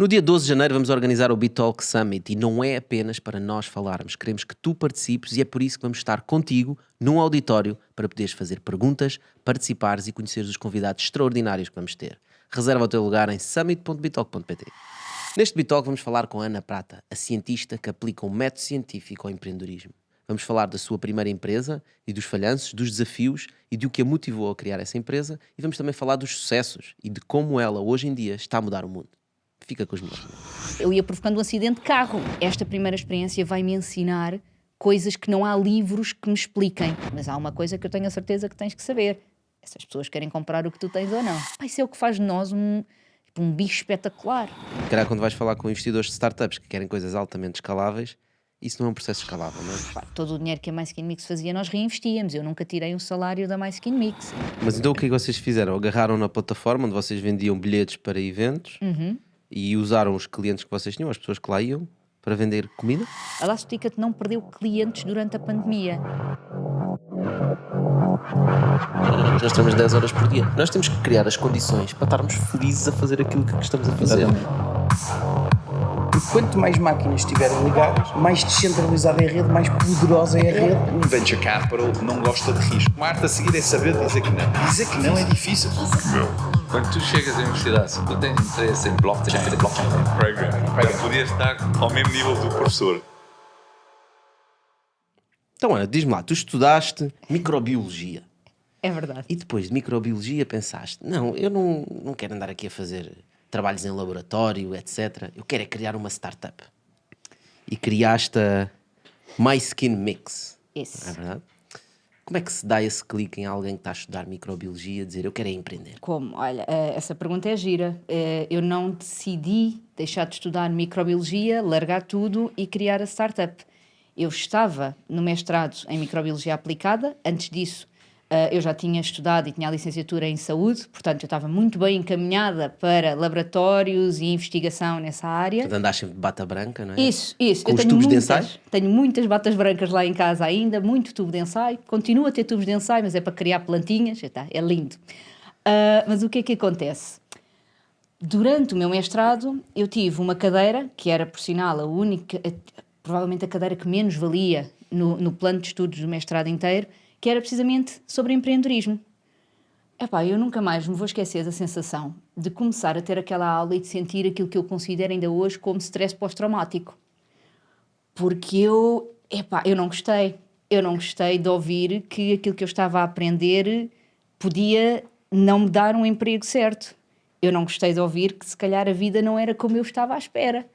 No dia 12 de janeiro vamos organizar o BeTalk Summit e não é apenas para nós falarmos, queremos que tu participes e é por isso que vamos estar contigo num auditório para poderes fazer perguntas, participares e conheceres os convidados extraordinários que vamos ter. Reserva o teu lugar em summit.betalk.pt. Neste BeTalk vamos falar com a Ana Prata, a cientista que aplica um método científico ao empreendedorismo. Vamos falar da sua primeira empresa e dos falhanços, dos desafios e do que a motivou a criar essa empresa, e vamos também falar dos sucessos e de como ela hoje em dia está a mudar o mundo. Fica com os meus. Eu ia provocando um acidente de carro. Esta primeira experiência vai-me ensinar coisas que não há livros que me expliquem. Mas há uma coisa que eu tenho a certeza que tens que saber. Essas pessoas querem comprar o que tu tens ou não. Pá, isso é o que faz de nós um bicho espetacular. Calhar quando vais falar com investidores de startups que querem coisas altamente escaláveis, isso não é um processo escalável, não é? Pá, todo o dinheiro que a My Skin Mix fazia nós reinvestíamos. Eu nunca tirei um salário da My Skin Mix. Mas então o que é que vocês fizeram? Agarraram na plataforma onde vocês vendiam bilhetes para eventos e usaram os clientes que vocês tinham, as pessoas que lá iam, para vender comida? A Last Ticket não perdeu clientes durante a pandemia. Nós temos 10 horas por dia. Nós temos que criar as condições para estarmos felizes a fazer aquilo que estamos a fazer. Porque quanto mais máquinas estiverem ligadas, mais descentralizada é a rede, mais poderosa é a rede. Um venture capital não gosta de risco. Uma arte a seguir é saber dizer que não. Dizer que não é difícil. Quando tu chegas à universidade, se tu tens interesse em blockchain, programming, podias estar ao mesmo nível do professor. Então, Ana, diz-me lá, tu estudaste microbiologia É verdade. e depois de microbiologia pensaste, não, eu não quero andar aqui a fazer trabalhos em laboratório, etc. Eu quero é criar uma startup. E criaste a My Skin Mix. Isso. Não é verdade? Como é que se dá esse clique em alguém que está a estudar microbiologia, dizer eu quero é empreender? Como? Olha, essa pergunta é gira. Eu não decidi deixar de estudar microbiologia, largar tudo e criar a startup. Eu estava no mestrado em microbiologia aplicada. Antes disso, eu já tinha estudado e tinha a licenciatura em saúde, portanto eu estava muito bem encaminhada para laboratórios e investigação nessa área. Portanto, andaste sempre de bata branca, não é? Isso. Com os tubos de ensaio? Tenho muitas batas brancas lá em casa ainda, muito tubo de ensaio. Continuo a ter tubos de ensaio, mas é para criar plantinhas, é lindo. Mas o que é que acontece? Durante o meu mestrado, eu tive uma cadeira, que era, por sinal, a única, provavelmente a cadeira que menos valia no plano de estudos do mestrado inteiro, que era precisamente sobre empreendedorismo. Epá, eu nunca mais me vou esquecer da sensação de começar a ter aquela aula e de sentir aquilo que eu considero ainda hoje como stress pós-traumático. Porque eu não gostei. Eu não gostei de ouvir que aquilo que eu estava a aprender podia não me dar um emprego certo. Eu não gostei de ouvir que se calhar a vida não era como eu estava à espera.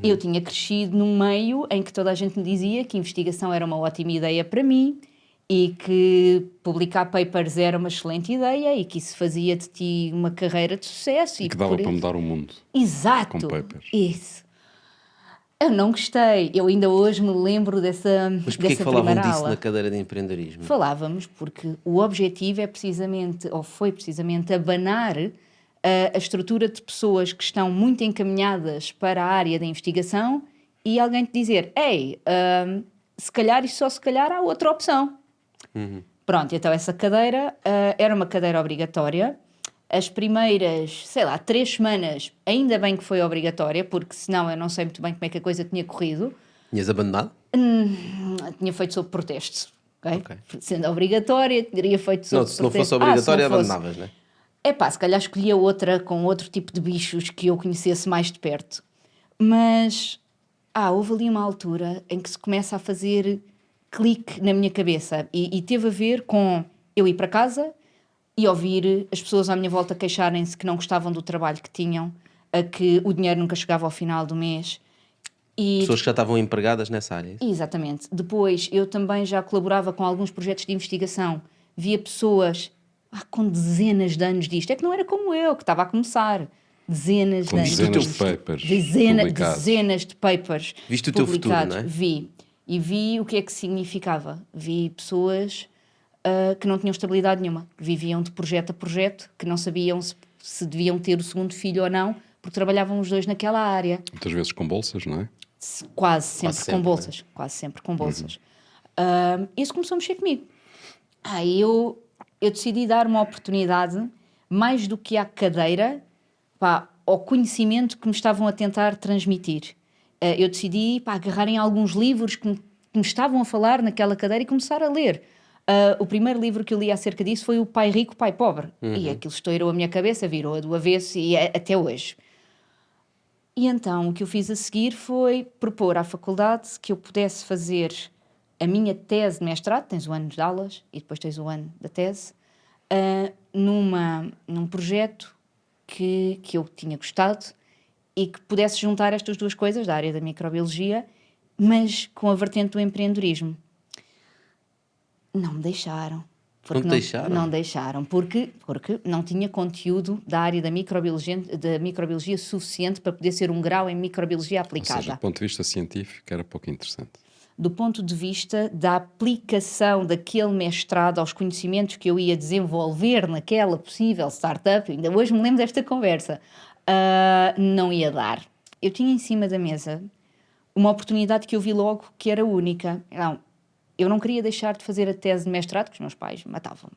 Eu tinha crescido num meio em que toda a gente me dizia que investigação era uma ótima ideia para mim e que publicar papers era uma excelente ideia e que isso fazia de ti uma carreira de sucesso. E que dava para mudar o mundo. Exato. Com papers. Isso. Eu não gostei. Eu ainda hoje me lembro dessa Mas porquê que falavam primeira disso aula. na cadeira de empreendedorismo? Falávamos porque o objetivo é precisamente, ou foi precisamente, abanar a estrutura de pessoas que estão muito encaminhadas para a área da investigação e alguém te dizer, ei, se calhar e só se calhar há outra opção. Pronto, então essa cadeira era uma cadeira obrigatória. As primeiras, 3 semanas, ainda bem que foi obrigatória, porque senão eu não sei muito bem como é que a coisa tinha corrido. Tinhas abandonado? Tinha feito sob protesto, ok? Sendo obrigatória, teria feito sob protesto. Se não fosse obrigatória, se não fosse. abandonavas, não é? Se calhar escolhia outra com outro tipo de bichos que eu conhecesse mais de perto. Mas houve ali uma altura em que se começa a fazer clique na minha cabeça e teve a ver com eu ir para casa e ouvir as pessoas à minha volta queixarem-se que não gostavam do trabalho que tinham, que o dinheiro nunca chegava ao final do mês. E Pessoas que já estavam empregadas nessa área. exatamente. Depois, eu também já colaborava com alguns projetos de investigação. Via pessoas com dezenas de anos disto. É que não era como eu, que estava a começar. Dezenas de Com anos. dezenas de papers publicados. Dezenas de papers Viste o teu futuro, publicados. não é? Vi. E vi o que é que significava. Vi pessoas que não tinham estabilidade nenhuma. Que viviam de projeto a projeto, que não sabiam se deviam ter o segundo filho ou não, porque trabalhavam os dois naquela área. Muitas vezes com bolsas, não é? Quase sempre com sempre, bolsas. Quase sempre com bolsas. Isso começou a mexer comigo. Aí eu decidi dar uma oportunidade, mais do que à cadeira, ao conhecimento que me estavam a tentar transmitir. Eu decidi agarrar em alguns livros que me estavam a falar naquela cadeira e começar a ler. O primeiro livro que eu li acerca disso foi O Pai Rico, Pai Pobre. E aquilo estourou a minha cabeça, virou-a do avesso e até hoje. E então o que eu fiz a seguir foi propor à faculdade que eu pudesse fazer a minha tese de mestrado, tens o ano de aulas e depois tens o ano da tese, num projeto que eu tinha gostado e que pudesse juntar estas duas coisas da área da microbiologia, mas com a vertente do empreendedorismo. Não me deixaram. Não te deixaram? Não deixaram, porque não tinha conteúdo da área da microbiologia suficiente para poder ser um grau em microbiologia Ou aplicada. seja, do ponto de vista científico, era pouco interessante. Do ponto de vista da aplicação daquele mestrado aos conhecimentos que eu ia desenvolver naquela possível startup, ainda hoje me lembro desta conversa, não ia dar. Eu tinha em cima da mesa uma oportunidade que eu vi logo que era única. Não, eu não queria deixar de fazer a tese de mestrado, que os meus pais matavam.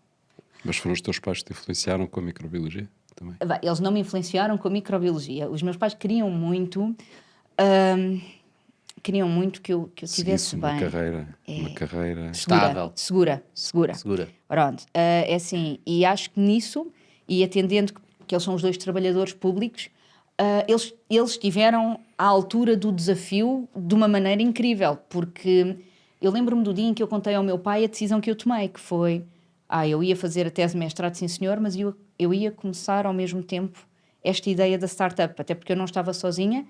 Mas foram os teus pais que te influenciaram com a microbiologia também? Eles não me influenciaram com a microbiologia. Os meus pais queriam muito que eu tivesse uma bem. Uma carreira Estável. Segura. Pronto. É assim, e acho que nisso, e atendendo que eles são os dois trabalhadores públicos, eles estiveram à altura do desafio de uma maneira incrível, porque eu lembro-me do dia em que eu contei ao meu pai a decisão que eu tomei, que foi, eu ia fazer a tese de mestrado, sim senhor, mas eu ia começar ao mesmo tempo esta ideia da startup, até porque eu não estava sozinha.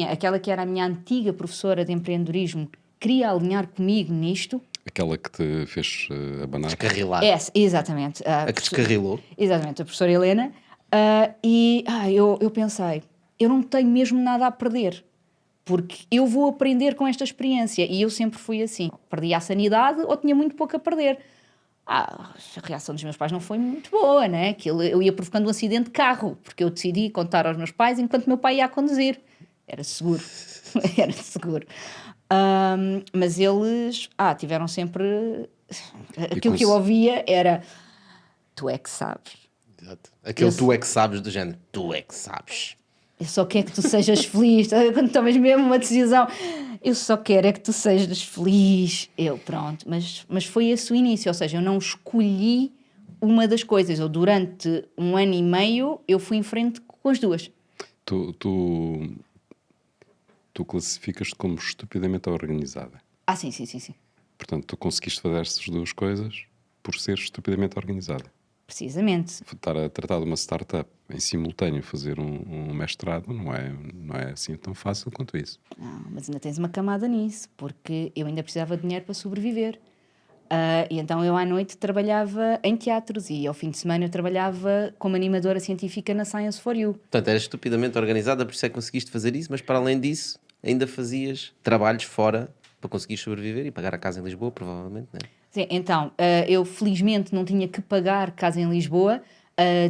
Aquela que era a minha antiga professora de empreendedorismo, queria alinhar comigo nisto. Aquela que te fez abanar? Descarrilar. Exatamente. A que descarrilou. Exatamente, a professora Helena. Eu pensei, eu não tenho mesmo nada a perder, porque eu vou aprender com esta experiência. E eu sempre fui assim, perdia a sanidade ou tinha muito pouco a perder. A reação dos meus pais não foi muito boa, né? Eu ia provocando um acidente de carro, porque eu decidi contar aos meus pais enquanto meu pai ia a conduzir. Era seguro. Era seguro. Mas eles tiveram sempre... Aquilo que eu ouvia era, tu é que sabes. Exato. Aquele tu é que sabes do género. Tu é que sabes. Eu só quero que tu sejas feliz. Quando tomas mesmo uma decisão, eu só quero é que tu sejas feliz. Pronto. Mas foi esse o início. Ou seja, eu não escolhi uma das coisas. Durante 1 ano e meio, eu fui em frente com as duas. Tu classificas-te como estupidamente organizada. Sim. Portanto, tu conseguiste fazer essas duas coisas por ser estupidamente organizada. Precisamente. Estar a tratar de uma startup em simultâneo, fazer um mestrado, não é assim tão fácil quanto isso. Não, mas ainda tens uma camada nisso, porque eu ainda precisava de dinheiro para sobreviver. E então eu à noite trabalhava em teatros e ao fim de semana eu trabalhava como animadora científica na Science for You. Portanto, eras estupidamente organizada, por isso é que conseguiste fazer isso, mas para além disso, ainda fazias trabalhos fora para conseguir sobreviver e pagar a casa em Lisboa, provavelmente, não é? Sim, então, eu felizmente não tinha que pagar casa em Lisboa.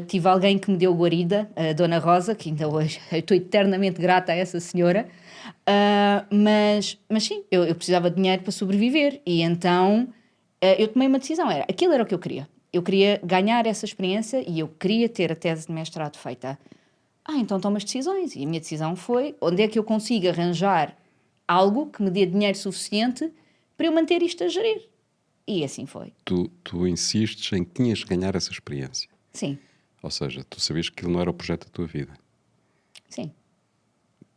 Tive alguém que me deu guarida, a Dona Rosa, que ainda hoje eu estou eternamente grata a essa senhora. Mas sim, eu precisava de dinheiro para sobreviver e então eu tomei uma decisão. Aquilo era o que eu queria. Eu queria ganhar essa experiência e eu queria ter a tese de mestrado feita. Então tomo as decisões. E a minha decisão foi onde é que eu consigo arranjar algo que me dê dinheiro suficiente para eu manter isto a gerir. E assim foi. Tu insistes em que tinhas que ganhar essa experiência. Sim. Ou seja, tu sabias que aquilo não era o projeto da tua vida. Sim.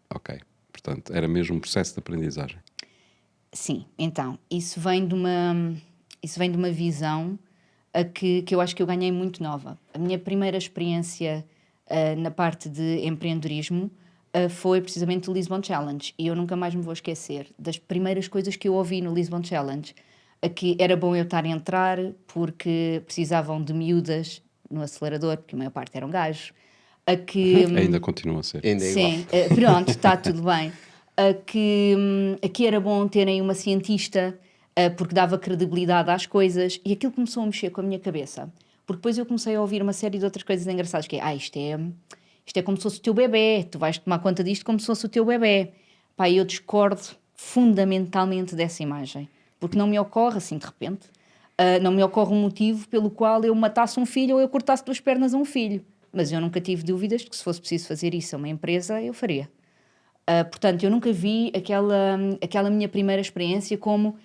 Ok. Portanto, era mesmo um processo de aprendizagem. Sim. Então, isso vem de uma visão que eu acho que eu ganhei muito nova. A minha primeira experiência na parte de empreendedorismo foi precisamente o Lisbon Challenge. E eu nunca mais me vou esquecer das primeiras coisas que eu ouvi no Lisbon Challenge. Que era bom eu estar a entrar porque precisavam de miúdas no acelerador, porque a maior parte eram gajos. Ainda continua a ser. Ainda é Sim, pronto, está tudo bem. Que era bom terem uma cientista porque dava credibilidade às coisas e aquilo começou a mexer com a minha cabeça. Porque depois eu comecei a ouvir uma série de outras coisas engraçadas, que é, isto é como se fosse o teu bebê, tu vais tomar conta disto como se fosse o teu bebê. Eu discordo fundamentalmente dessa imagem. Porque não me ocorre, assim, de repente, não me ocorre um motivo pelo qual eu matasse um filho ou eu cortasse 2 pernas a um filho. mas eu nunca tive dúvidas de que se fosse preciso fazer isso a uma empresa, eu faria. Portanto, eu nunca vi aquela minha primeira experiência como,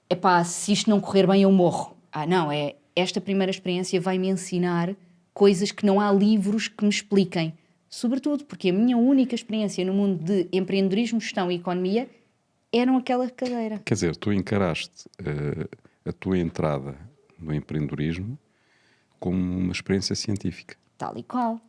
epá, se isto não correr bem eu morro. Não, esta primeira experiência vai-me ensinar coisas que não há livros que me expliquem. Sobretudo porque a minha única experiência no mundo de empreendedorismo, gestão e economia eram aquela cadeira. Quer dizer, tu encaraste a tua entrada no empreendedorismo como uma experiência científica. Tal e qual.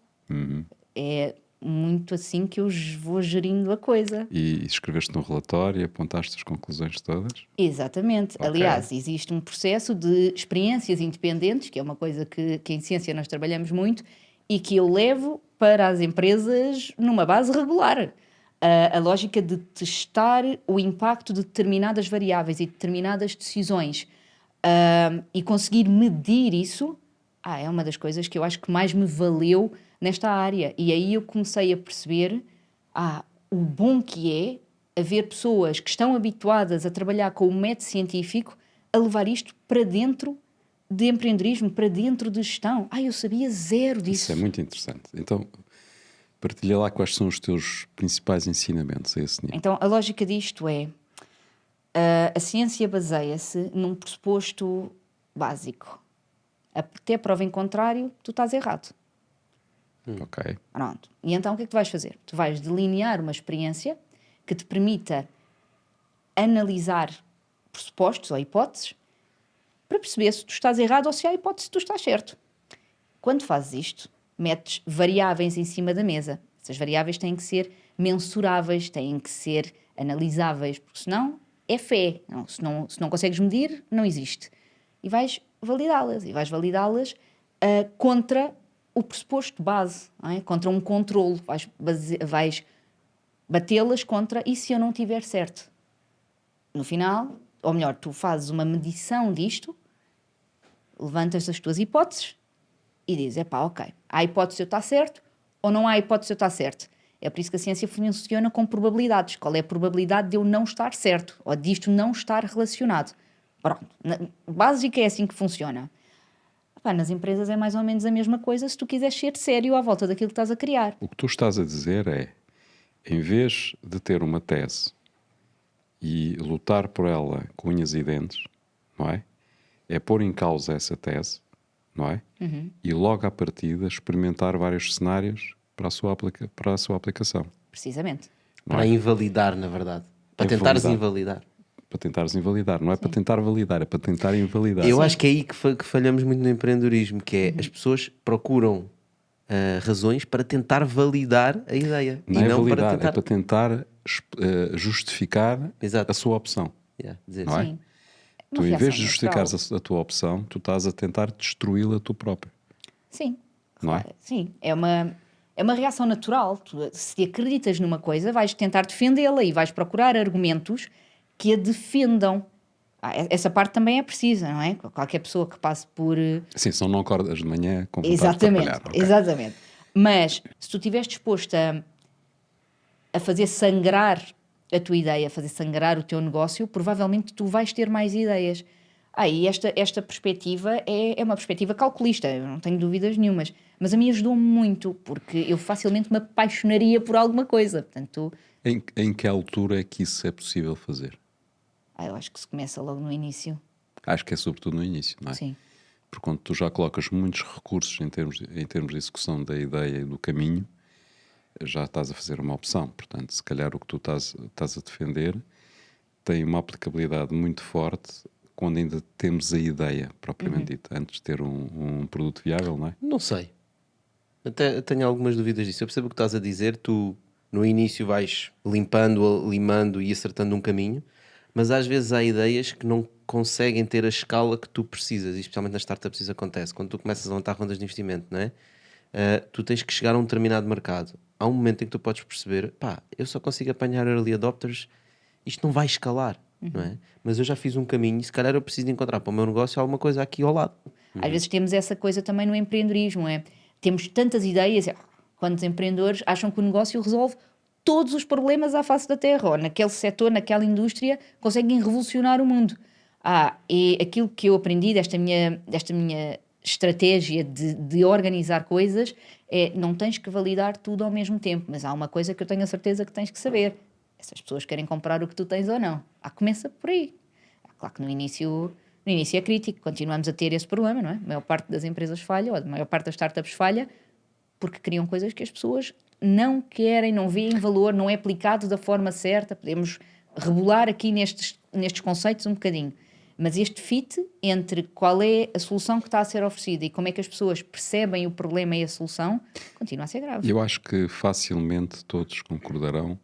É muito assim que eu vou gerindo a coisa. E escreveste um relatório e apontaste as conclusões todas? Exatamente. Ok. Aliás, existe um processo de experiências independentes, que é uma coisa que em ciência nós trabalhamos muito, e que eu levo para as empresas numa base regular. A lógica de testar o impacto de determinadas variáveis e determinadas decisões e conseguir medir isso, é uma das coisas que eu acho que mais me valeu nesta área. E aí eu comecei a perceber o bom que é haver pessoas que estão habituadas a trabalhar com o método científico a levar isto para dentro de empreendedorismo, para dentro de gestão. Eu sabia zero disso. Isso é muito interessante. Então, partilha lá quais são os teus principais ensinamentos a esse nível. Então, a lógica disto é, a ciência baseia-se num pressuposto básico. Até prova em contrário, tu estás errado. Ok. Pronto. E então o que é que tu vais fazer? Tu vais delinear uma experiência que te permita analisar pressupostos ou hipóteses para perceber se tu estás errado ou se há hipótese se tu estás certo. Quando fazes isto, metes variáveis em cima da mesa. Essas variáveis têm que ser mensuráveis, têm que ser analisáveis, porque senão é fé. Não, se não consegues medir, não existe. E vais validá-las. E vais validá-las contra o pressuposto base, não é? Contra um controlo. Vais batê-las contra e se eu não tiver certo. No final, ou melhor, tu fazes uma medição disto, levantas as tuas hipóteses e dizes, ok, há hipótese de eu estar certo ou não há hipótese de eu estar certo. É por isso que a ciência funciona com probabilidades. Qual é a probabilidade de eu não estar certo ou disto não estar relacionado? Pronto, básico é assim que funciona. Nas empresas é mais ou menos a mesma coisa se tu quiseres ser sério à volta daquilo que estás a criar. O que tu estás a dizer é, em vez de ter uma tese e lutar por ela com unhas e dentes, não é? É pôr em causa essa tese, não é? E logo à partida experimentar vários cenários para a sua aplicação. Precisamente. Não Para é? invalidar, na verdade. Para Invalidar. tentares invalidar. Para tentares invalidar. Não é para tentar validar, é para tentar invalidar. Eu acho que é aí que falhamos muito no empreendedorismo, que é as pessoas procuram razões para tentar validar a ideia. Não e é não validar, para tentar... é para tentar justificar Exato. a sua opção. Dizer Não é? Sim. Tu, Uma em vez reação de justificares natural. a tua opção, tu estás a tentar destruí-la tu própria. Sim. Não é? Claro, sim. É uma reação natural. Tu, se acreditas numa coisa, vais tentar defendê-la e vais procurar argumentos que a defendam. Essa parte também é precisa, não é? Qualquer pessoa que passe por... Sim, se não acordas de manhã com vontade Exatamente, de trabalhar. Ok. exatamente. Mas se tu estiveres disposto a fazer sangrar a tua ideia, a fazer sangrar o teu negócio, provavelmente tu vais ter mais ideias. E esta perspectiva é uma perspectiva calculista, eu não tenho dúvidas nenhumas, mas a mim ajudou-me muito, porque eu facilmente me apaixonaria por alguma coisa. Portanto, Em que altura é que isso é possível fazer? eu acho que se começa logo no início. Acho que é sobretudo no início, não é? Sim. Porque quando tu já colocas muitos recursos em termos de execução da ideia e do caminho, já estás a fazer uma opção. Portanto, se calhar o que tu estás a defender tem uma aplicabilidade muito forte quando ainda temos a ideia, propriamente dita, antes de ter um produto viável, não é? Não sei. Até tenho algumas dúvidas disso. Eu percebo o que estás a dizer. Tu, no início, vais limpando, limando e acertando um caminho, mas às vezes há ideias que não conseguem ter a escala que tu precisas, e especialmente nas startups isso acontece. Quando tu começas a levantar rondas de investimento, não é? Tu tens que chegar a um determinado mercado. Há um momento em que tu podes perceber, eu só consigo apanhar early adopters, isto não vai escalar, não é? Mas eu já fiz um caminho e se calhar eu preciso de encontrar para o meu negócio alguma coisa aqui ao lado. Às vezes temos essa coisa também no empreendedorismo, temos tantas ideias, quantos empreendedores acham que o negócio resolve todos os problemas à face da Terra, ou naquele setor, naquela indústria, conseguem revolucionar o mundo. E aquilo que eu aprendi desta minha estratégia de organizar coisas é não tens que validar tudo ao mesmo tempo, mas há uma coisa que eu tenho a certeza que tens que saber. Essas pessoas querem comprar o que tu tens ou não. Começa por aí. Claro que no início é crítico, continuamos a ter esse problema, não é? A maior parte das empresas falha, ou a maior parte das startups falha, porque criam coisas que as pessoas não querem, não veem valor, não é aplicado da forma certa. Podemos rebolar aqui nestes conceitos um bocadinho. Mas este fit entre qual é a solução que está a ser oferecida e como é que as pessoas percebem o problema e a solução, continua a ser grave. Eu acho que facilmente todos concordarão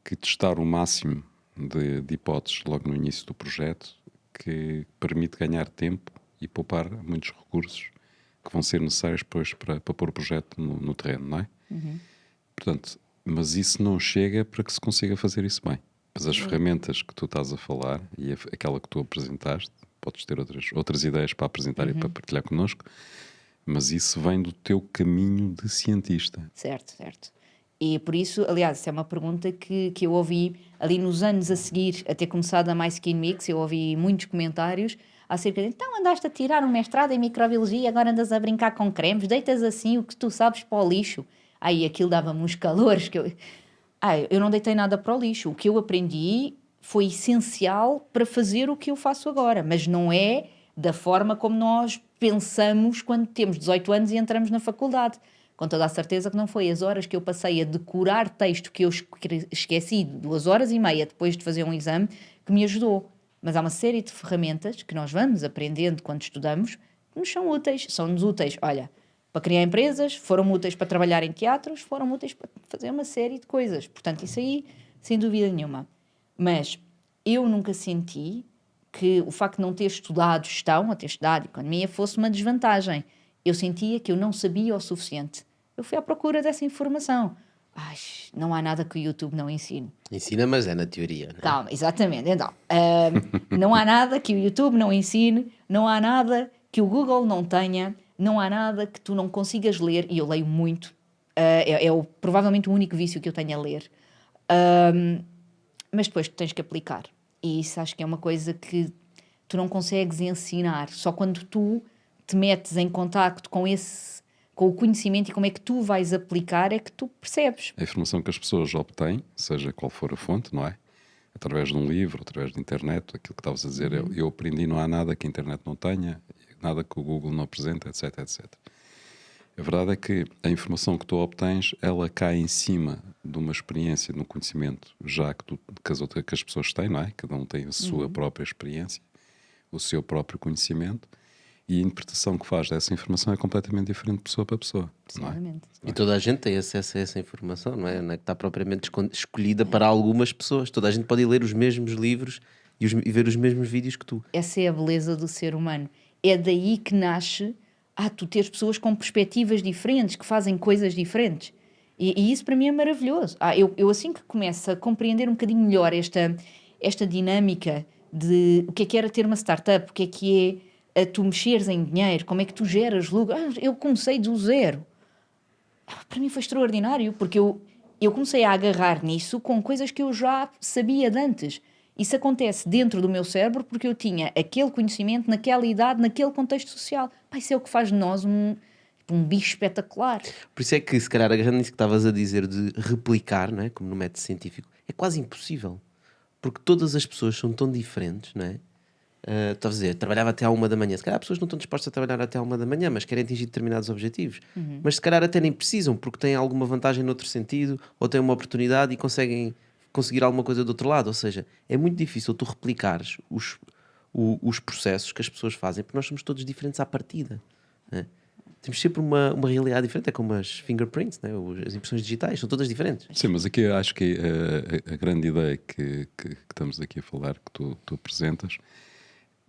que testar o máximo de hipóteses logo no início do projeto que permite ganhar tempo e poupar muitos recursos que vão ser necessários depois para pôr o projeto no terreno, não é? Portanto, mas isso não chega para que se consiga fazer isso bem. Mas as ferramentas que tu estás a falar e aquela que tu apresentaste, podes ter outras ideias para apresentar e para partilhar connosco, mas isso vem do teu caminho de cientista. Certo. E por isso, aliás, essa é uma pergunta que eu ouvi ali nos anos a seguir a ter começado a My Skin Mix. Eu ouvi muitos comentários acerca de, então andaste a tirar um mestrado em microbiologia, agora andas a brincar com cremes, deitas assim o que tu sabes para o lixo. Aí aquilo dava-me uns calores que eu não deitei nada para o lixo. O que eu aprendi foi essencial para fazer o que eu faço agora, mas não é da forma como nós pensamos quando temos 18 anos e entramos na faculdade. Com toda a certeza que não foi as horas que eu passei a decorar texto que eu esqueci 2h30 depois de fazer um exame que me ajudou. Mas há uma série de ferramentas que nós vamos aprendendo quando estudamos que nos são úteis. São-nos úteis, olha, para criar empresas, foram úteis para trabalhar em teatros, foram úteis para fazer uma série de coisas. Portanto, isso aí, sem dúvida nenhuma. Mas eu nunca senti que o facto de não ter estudado gestão ou ter estudado economia fosse uma desvantagem. Eu sentia que eu não sabia o suficiente. Eu fui à procura dessa informação. Não há nada que o YouTube não ensine. Ensina, mas é na teoria, não é? Calma, exatamente. Então, não há nada que o YouTube não ensine, não há nada que o Google não tenha, não há nada que tu não consigas ler, e eu leio muito. Provavelmente o único vício que eu tenho a ler. Mas depois tu tens que aplicar. E isso acho que é uma coisa que tu não consegues ensinar. Só quando tu te metes em contacto com o conhecimento e como é que tu vais aplicar é que tu percebes. A informação que as pessoas obtêm, seja qual for a fonte, não é? Através de um livro, através da internet, aquilo que estavas a dizer, eu aprendi, não há nada que a internet não tenha, nada que o Google não apresenta, etc, etc. A verdade é que a informação que tu obtens, ela cai em cima de uma experiência, de um conhecimento, já que as pessoas têm, não é? Cada um tem a sua própria experiência, o seu próprio conhecimento, e a interpretação que faz dessa informação é completamente diferente de pessoa para pessoa. Não é? E toda a gente tem acesso a essa informação, não é? Não é que está propriamente escolhida para algumas pessoas. Toda a gente pode ler os mesmos livros e ver os mesmos vídeos que tu. Essa é a beleza do ser humano. É daí que nasce tu teres pessoas com perspectivas diferentes, que fazem coisas diferentes. E isso para mim é maravilhoso. Eu assim que começo a compreender um bocadinho melhor esta dinâmica de o que era ter uma startup, o que é tu mexeres em dinheiro, como é que tu geras lucro. Eu comecei do zero. Para mim foi extraordinário, porque eu comecei a agarrar nisso com coisas que eu já sabia de antes. Isso acontece dentro do meu cérebro porque eu tinha aquele conhecimento naquela idade, naquele contexto social. Isso é o que faz de nós um bicho espetacular. Por isso é que, se calhar, agarrando nisso que estavas a dizer de replicar, não é? Como no método científico, é quase impossível. Porque todas as pessoas são tão diferentes, não é? Estava a dizer, trabalhava até à 1h. Se calhar as pessoas não estão dispostas a trabalhar até à 1h, mas querem atingir determinados objetivos. Mas se calhar até nem precisam, porque têm alguma vantagem noutro sentido, ou têm uma oportunidade e conseguem conseguir alguma coisa do outro lado. Ou seja, é muito difícil tu replicares os processos que as pessoas fazem, porque nós somos todos diferentes à partida, né? Temos sempre uma realidade diferente, é como as fingerprints, né? As impressões digitais, são todas diferentes. Sim, mas aqui eu acho que a grande ideia que estamos aqui a falar, que tu apresentas,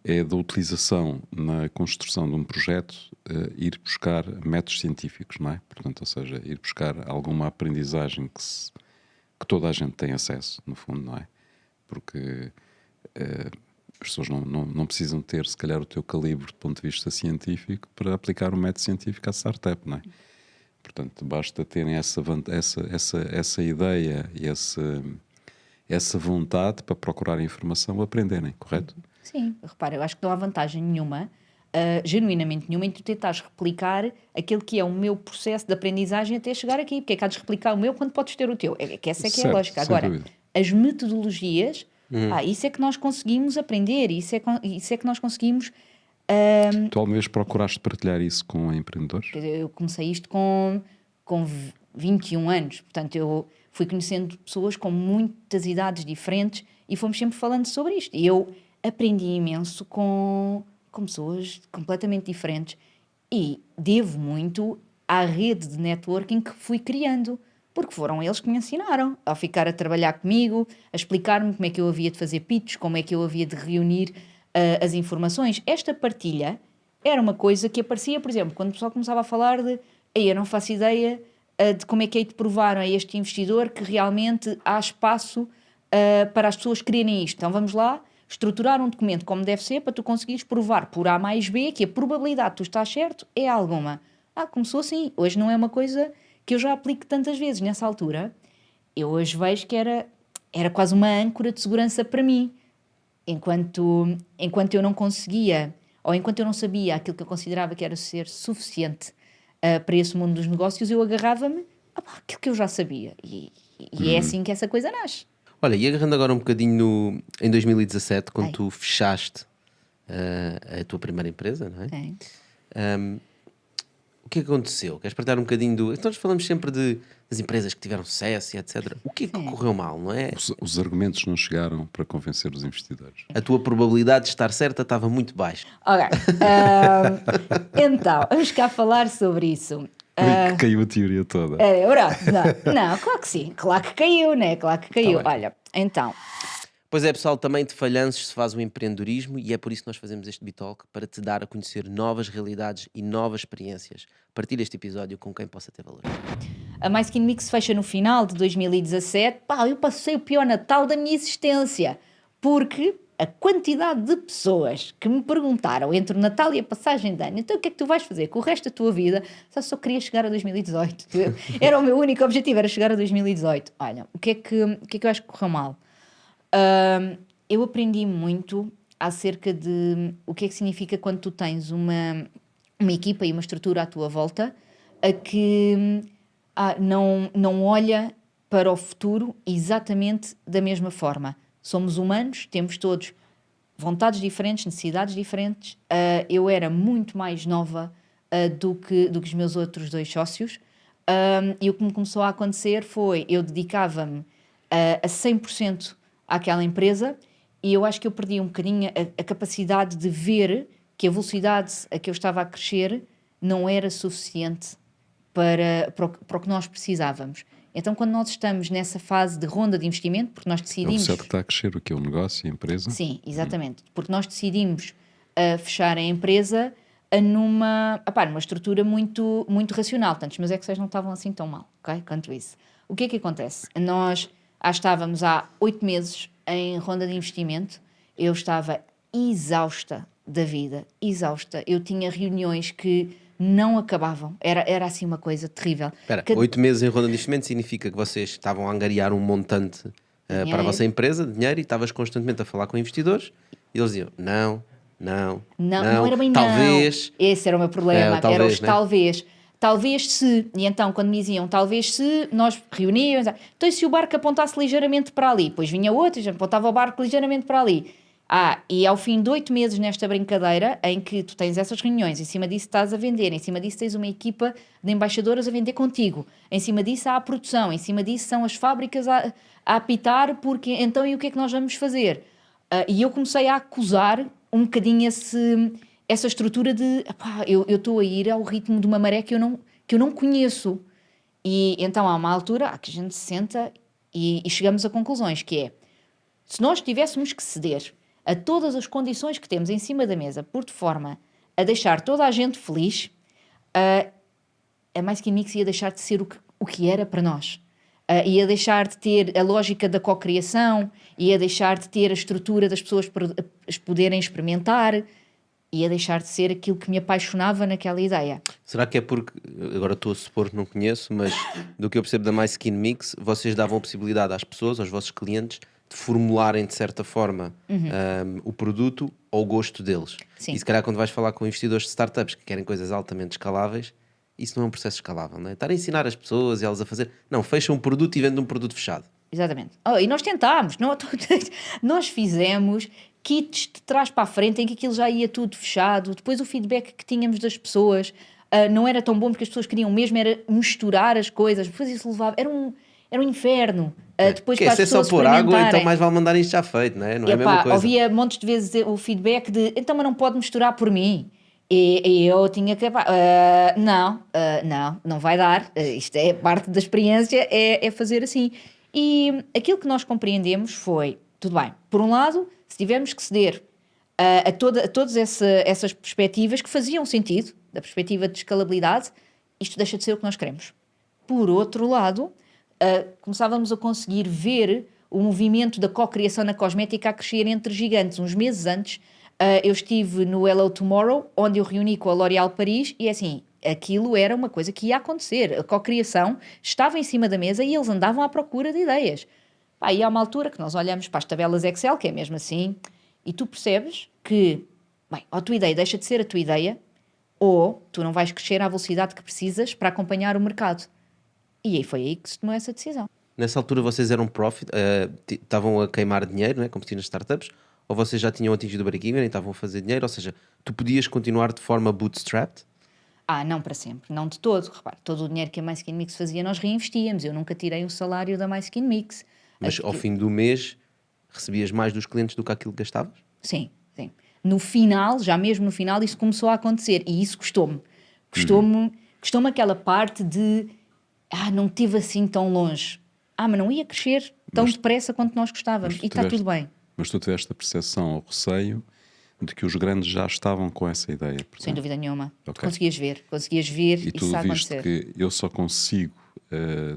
é da utilização na construção de um projeto, ir buscar métodos científicos, não é? Portanto, ou seja, ir buscar alguma aprendizagem que toda a gente tem acesso, no fundo, não é? Porque as pessoas não precisam ter, se calhar, o teu calibre do ponto de vista científico para aplicar um método científico à startup, não é? Portanto, basta terem essa ideia e essa vontade para procurar informação ou aprenderem, correto? Sim, repara, eu acho que não há vantagem nenhuma genuinamente nenhuma em tu tentares replicar aquele que é o meu processo de aprendizagem até chegar aqui. Porque é que há de replicar o meu quando podes ter o teu? É que essa é que é a Certo, lógica. sem Agora, dúvida. as metodologias, isso é que nós conseguimos aprender, isso é que nós conseguimos. Tu alguma vez procuraste partilhar isso com empreendedores? Quer dizer, eu comecei isto com 21 anos, portanto eu fui conhecendo pessoas com muitas idades diferentes e fomos sempre falando sobre isto. E eu aprendi imenso com pessoas completamente diferentes e devo muito à rede de networking que fui criando, porque foram eles que me ensinaram a ficar a trabalhar comigo, a explicar-me como é que eu havia de fazer pitches, como é que eu havia de reunir as informações. Esta partilha era uma coisa que aparecia, por exemplo, quando o pessoal começava a falar de eu não faço ideia de como é que hei de provar a este investidor que realmente há espaço para as pessoas quererem isto. Então vamos lá estruturar um documento como deve ser para tu conseguires provar por A mais B que a probabilidade de tu estás certo é alguma. Começou assim. Hoje não é uma coisa que eu já aplico tantas vezes. Nessa altura, eu hoje vejo que era quase uma âncora de segurança para mim. Enquanto eu não conseguia, ou enquanto eu não sabia aquilo que eu considerava que era ser suficiente para esse mundo dos negócios, eu agarrava-me àquilo que eu já sabia. E é assim que essa coisa nasce. Olha, e agarrando agora um bocadinho em 2017, quando Ai. tu fechaste a tua primeira empresa, não é? O que é que aconteceu? Queres partilhar um bocadinho do... Então nós falamos sempre das empresas que tiveram sucesso e etc. O que é que correu mal, não é? Os argumentos não chegaram para convencer os investidores. A tua probabilidade de estar certa estava muito baixa. Ok. Então, vamos cá falar sobre isso. Foi que caiu a teoria toda. Não, claro que sim. Claro que caiu, né? Claro que caiu. Tá bem. Olha, então... Pois é, pessoal, também de falhanços se faz o empreendedorismo e é por isso que nós fazemos este Bitalk, para te dar a conhecer novas realidades e novas experiências. Partilha este episódio com quem possa ter valor. A My Skin Mix fecha no final de 2017. Eu passei o pior Natal da minha existência, porque a quantidade de pessoas que me perguntaram entre o Natal e a passagem de ano, então o que é que tu vais fazer com o resto da tua vida? Só queria chegar a 2018. Era o meu único objetivo, era chegar a 2018. Olha, o que é que eu acho que correu mal? Eu aprendi muito acerca de o que é que significa quando tu tens uma equipa e uma estrutura à tua volta a que não olha para o futuro exatamente da mesma forma. Somos humanos, temos todos vontades diferentes, necessidades diferentes. Eu era muito mais nova do que os meus outros 2 sócios, e o que me começou a acontecer foi, eu dedicava-me a 100% àquela empresa e eu acho que eu perdi um bocadinho a capacidade de ver que a velocidade a que eu estava a crescer não era suficiente para o que nós precisávamos. Então, quando nós estamos nessa fase de ronda de investimento, porque nós É o decidimos... certo que está a crescer o que é o negócio e a empresa. Sim, exatamente. Porque nós decidimos fechar a empresa numa estrutura muito, muito racional. Portanto, os meus Excels não estavam assim tão mal, ok? Quanto isso. O que é que acontece? Nós estávamos há 8 meses em ronda de investimento. Eu estava exausta da vida, exausta. Eu tinha reuniões que não acabavam. Era assim uma coisa terrível. Espera, 8 meses em ronda de investimento significa que vocês estavam a angariar um montante para a vossa empresa de dinheiro e estavas constantemente a falar com investidores e eles diziam não era bem talvez. Esse era o meu problema, era os né? talvez se, e então quando me diziam talvez se, nós reuníamos, então e se o barco apontasse ligeiramente para ali? Depois vinha outro e apontava o barco ligeiramente para ali. E ao fim de 8 meses nesta brincadeira, em que tu tens essas reuniões, em cima disso estás a vender, em cima disso tens uma equipa de embaixadoras a vender contigo, em cima disso há a produção, em cima disso são as fábricas a apitar, porque então e o que é que nós vamos fazer? E eu comecei a acusar um bocadinho essa estrutura de eu estou a ir ao ritmo de uma maré que eu não conheço. E então há uma altura que a gente se senta e chegamos a conclusões, que é, se nós tivéssemos que ceder a todas as condições que temos em cima da mesa, por de forma a deixar toda a gente feliz, a My Skin Mix ia deixar de ser o que era para nós. Ia deixar de ter a lógica da cocriação, ia deixar de ter a estrutura das pessoas poderem experimentar, ia deixar de ser aquilo que me apaixonava naquela ideia. Será que é porque, agora estou a supor que não conheço, mas do que eu percebo da My Skin Mix, vocês davam a possibilidade às pessoas, aos vossos clientes, de formularem de certa forma o produto ao gosto deles. Sim. E se calhar quando vais falar com investidores de startups que querem coisas altamente escaláveis, isso não é um processo escalável, não é? Estar a ensinar as pessoas e elas a fazer... Não, fecha um produto e vende um produto fechado. Exatamente. E nós tentámos, nós fizemos kits de trás para a frente em que aquilo já ia tudo fechado, depois o feedback que tínhamos das pessoas não era tão bom porque as pessoas queriam mesmo era misturar as coisas, depois isso levava, era um inferno. Depois Que para é, as se é só pessoas pôr água, então experimentarem. mais vale mandar isto já feito, não é? Não é a mesma Epá, coisa. ouvia montes de vezes o feedback de então, mas não pode misturar por mim. E eu tinha que. Não vai dar. Isto é parte da experiência, é fazer assim. E aquilo que nós compreendemos foi: tudo bem, por um lado, se tivermos que ceder a todas essas perspectivas que faziam sentido, da perspectiva de escalabilidade, isto deixa de ser o que nós queremos. Por outro lado, começávamos a conseguir ver o movimento da cocriação na cosmética a crescer entre gigantes. Uns meses antes, eu estive no Hello Tomorrow, onde eu reuni com a L'Oréal Paris, e assim, aquilo era uma coisa que ia acontecer. A cocriação estava em cima da mesa e eles andavam à procura de ideias. E há uma altura que nós olhamos para as tabelas Excel, que é mesmo assim, e tu percebes que, bem, ou a tua ideia deixa de ser a tua ideia, ou tu não vais crescer à velocidade que precisas para acompanhar o mercado. E aí foi aí que se tomou essa decisão. Nessa altura vocês eram profit, estavam a queimar dinheiro, não é? Como se nas startups, ou vocês já tinham atingido o break-even e estavam a fazer dinheiro, ou seja, tu podias continuar de forma bootstrapped? Não para sempre, não de todo. Repare, todo o dinheiro que a My Skin Mix fazia nós reinvestíamos. Eu nunca tirei o salário da My Skin Mix. Mas ao fim do mês recebias mais dos clientes do que aquilo que gastavas? Sim. No final, já mesmo no final, isso começou a acontecer e isso custou-me. Custou-me aquela parte de não teve assim tão longe. Mas não ia crescer tão depressa quanto nós gostávamos. E está tudo bem. Mas tu tiveste a percepção ou receio de que os grandes já estavam com essa ideia. Portanto, sem dúvida nenhuma. Okay. Conseguias ver e tu isso a viste acontecer. que eu só consigo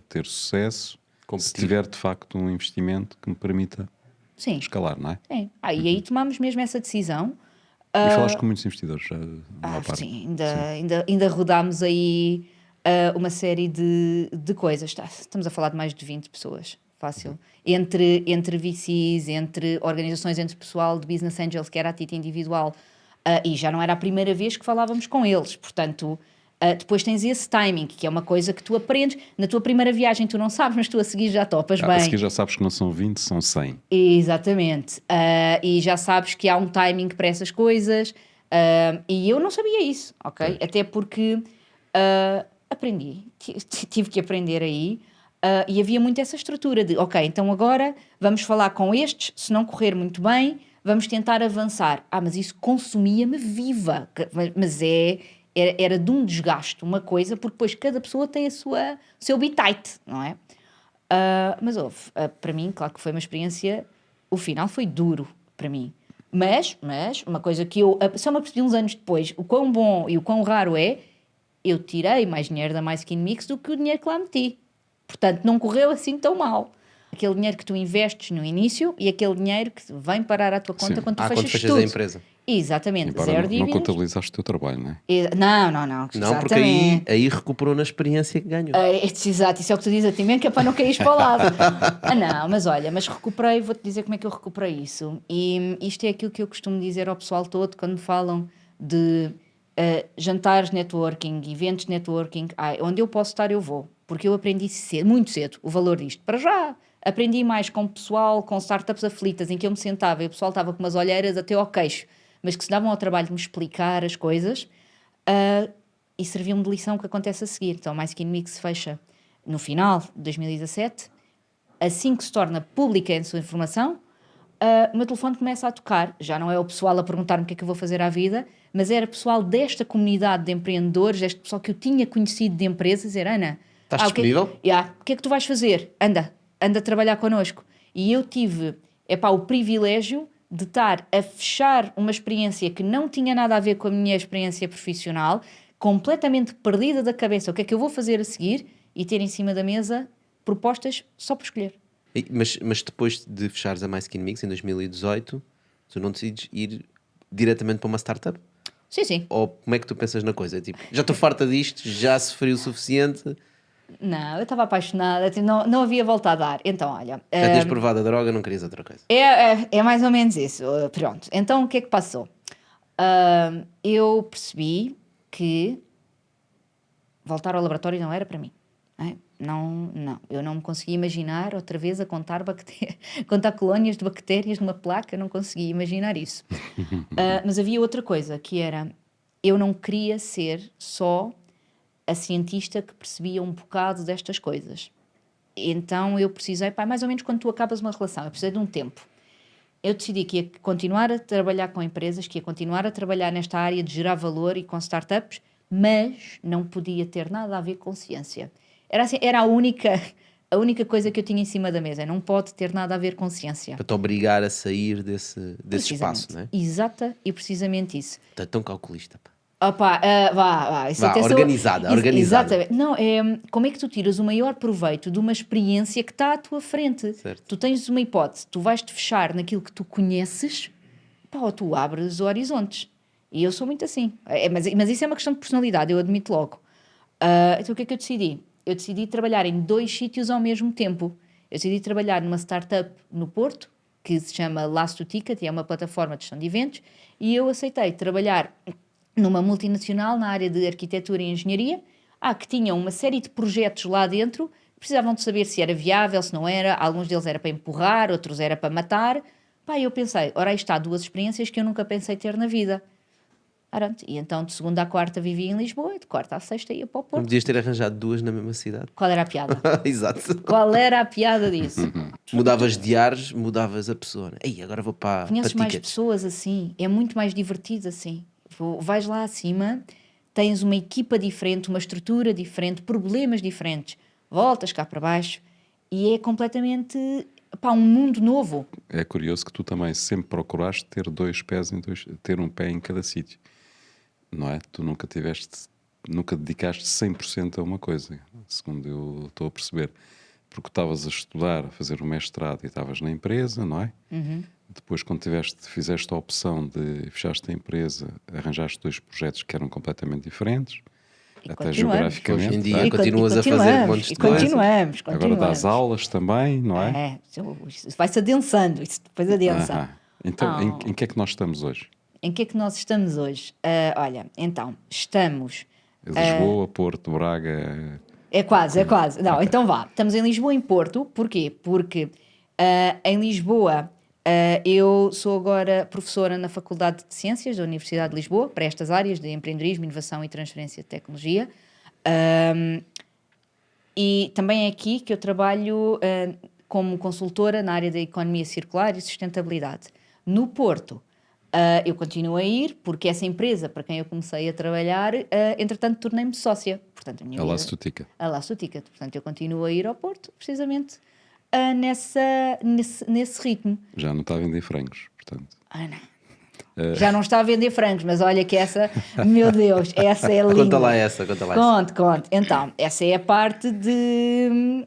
ter sucesso se tiver de facto um investimento que me permita Sim. escalar, não é? Sim. E aí tomámos mesmo essa decisão. E falaste com muitos investidores já, parte. Sim, ainda rodámos aí uma série de coisas. Estamos a falar de mais de 20 pessoas, fácil. Entre VCs, entre organizações, entre pessoal de Business Angels, que era a título individual. E já não era a primeira vez que falávamos com eles. Portanto, depois tens esse timing, que é uma coisa que tu aprendes. Na tua primeira viagem tu não sabes, mas tu a seguir já topas bem. A seguir já sabes que não são 20, são 100. Exatamente. E já sabes que há um timing para essas coisas. E eu não sabia isso, ok? Até porque aprendi. Tive que aprender aí. E havia muito essa estrutura de, ok, então agora vamos falar com estes, se não correr muito bem, vamos tentar avançar. Mas isso consumia-me viva. Mas era de um desgaste, uma coisa, porque depois cada pessoa tem o seu bitite, não é? Mas houve, para mim, claro que foi uma experiência, o final foi duro para mim. Mas uma coisa que eu só me apercebi uns anos depois, o quão bom e o quão raro é, eu tirei mais dinheiro da My Skin Mix do que o dinheiro que lá meti. Portanto, não correu assim tão mal. Aquele dinheiro que tu investes no início e aquele dinheiro que vem parar à tua conta quando tu fechas tudo. A empresa. Exatamente, Embora zero dívidas. não contabilizaste o teu trabalho, não é? Não. Não, porque aí recuperou na experiência que ganhou. Exato, isso é o que tu dizes a ti mesmo, que é para não cair para o lado. Não, mas olha, recuperei, vou-te dizer como é que eu recuperei isso. E isto é aquilo que eu costumo dizer ao pessoal todo quando me falam de jantares networking, eventos networking. Onde eu posso estar, eu vou. Porque eu aprendi muito cedo o valor disto. Para já, aprendi mais com pessoal, com startups aflitas, em que eu me sentava e o pessoal estava com umas olheiras até ao queixo, mas que se davam ao trabalho de me explicar as coisas, e serviam-me de lição o que acontece a seguir. Então, a My Skin Mix fecha no final de 2017. Assim que se torna pública a sua informação, o meu telefone começa a tocar. Já não é o pessoal a perguntar-me o que é que eu vou fazer à vida, mas era pessoal desta comunidade de empreendedores, este pessoal que eu tinha conhecido de empresas, dizer, Ana, estás disponível? O que é que tu vais fazer? Anda a trabalhar connosco. E eu tive o privilégio de estar a fechar uma experiência que não tinha nada a ver com a minha experiência profissional, completamente perdida da cabeça, o que é que eu vou fazer a seguir, e ter em cima da mesa propostas só para escolher. Mas depois de fechares a My Skin Mix em 2018, tu não decides ir diretamente para uma startup? Sim. Ou como é que tu pensas na coisa? Tipo, já estou farta disto, já sofri o suficiente, Não, eu estava apaixonada, tipo, não havia volta a dar. Então, olha, Já tinhas provado a droga, não querias outra coisa. é mais ou menos isso. Pronto, então o que é que passou? Eu percebi que voltar ao laboratório não era para mim. Não é? Não, eu não me conseguia imaginar outra vez a contar, contar colónias de bactérias numa placa, eu não conseguia imaginar isso. Mas havia outra coisa, que era, eu não queria ser só a cientista que percebia um bocado destas coisas. Então eu precisei, mais ou menos quando tu acabas uma relação, eu precisei de um tempo. Eu decidi que ia continuar a trabalhar com empresas, que ia continuar a trabalhar nesta área de gerar valor e com startups, mas não podia ter nada a ver com ciência. Era a única coisa que eu tinha em cima da mesa. Não pode ter nada a ver com ciência. Para te obrigar a sair desse espaço, não é? Exata e precisamente isso. Está tão calculista, pá. Opa, vá. Isso Vá, organizada. Exatamente. Não, como é que tu tiras o maior proveito de uma experiência que está à tua frente? Certo. Tu tens uma hipótese, tu vais-te fechar naquilo que tu conheces, ou tu abres horizontes. E eu sou muito assim. Mas isso é uma questão de personalidade, eu admito logo. Então o que é que eu decidi? Eu decidi trabalhar em 2 sítios ao mesmo tempo. Eu decidi trabalhar numa startup no Porto, que se chama Last to Ticket, e é uma plataforma de gestão de eventos, e eu aceitei trabalhar numa multinacional na área de arquitetura e engenharia, que tinham uma série de projetos lá dentro, precisavam de saber se era viável, se não era, alguns deles era para empurrar, outros era para matar. Eu pensei, ora aí está 2 experiências que eu nunca pensei ter na vida. E então de segunda à quarta vivia em Lisboa e de quarta à sexta ia para o Não Porto. podias ter arranjado 2 na mesma cidade. Qual era a piada? Exato. Qual era a piada disso? Mudavas de ares, mudavas a pessoa. Ei, agora vou para Conheces mais tickets. pessoas assim, é muito mais divertido assim. Vais lá acima, tens uma equipa diferente, uma estrutura diferente, problemas diferentes, voltas cá para baixo e é completamente um mundo novo. É curioso que tu também sempre procuraste ter 2 pés ter um pé em cada sítio, não é? Tu nunca dedicaste 100% a uma coisa, segundo eu estou a perceber, porque estavas a estudar, a fazer o mestrado e estavas na empresa, não é? Depois, quando fizeste a opção de fechaste a empresa, arranjaste 2 projetos que eram completamente diferentes, até geograficamente. Hoje em dia continuas a fazer montes de coisas. Continuamos. Agora dás aulas também, não é? Isso vai-se adensando, isso depois adensa. Então, em que é que nós estamos hoje? Em que é que nós estamos hoje? Olha, então, estamos... Lisboa, Porto, Braga... É quase. Não, okay. Então vá. Estamos em Lisboa e em Porto. Porquê? Porque em Lisboa eu sou agora professora na Faculdade de Ciências da Universidade de Lisboa, para estas áreas de empreendedorismo, inovação e transferência de tecnologia. E também é aqui que eu trabalho como consultora na área da economia circular e sustentabilidade. No Porto, eu continuo a ir, porque essa empresa para quem eu comecei a trabalhar, entretanto, tornei-me sócia. Portanto, a Last to Ticket. A Last to Ticket. Portanto, eu continuo a ir ao Porto, precisamente nesse ritmo. Já não está a vender frangos, portanto. Não. Já não está a vender frangos, mas olha que essa, meu Deus, essa é linda. Conta lá essa. Conte. Então, essa é a parte de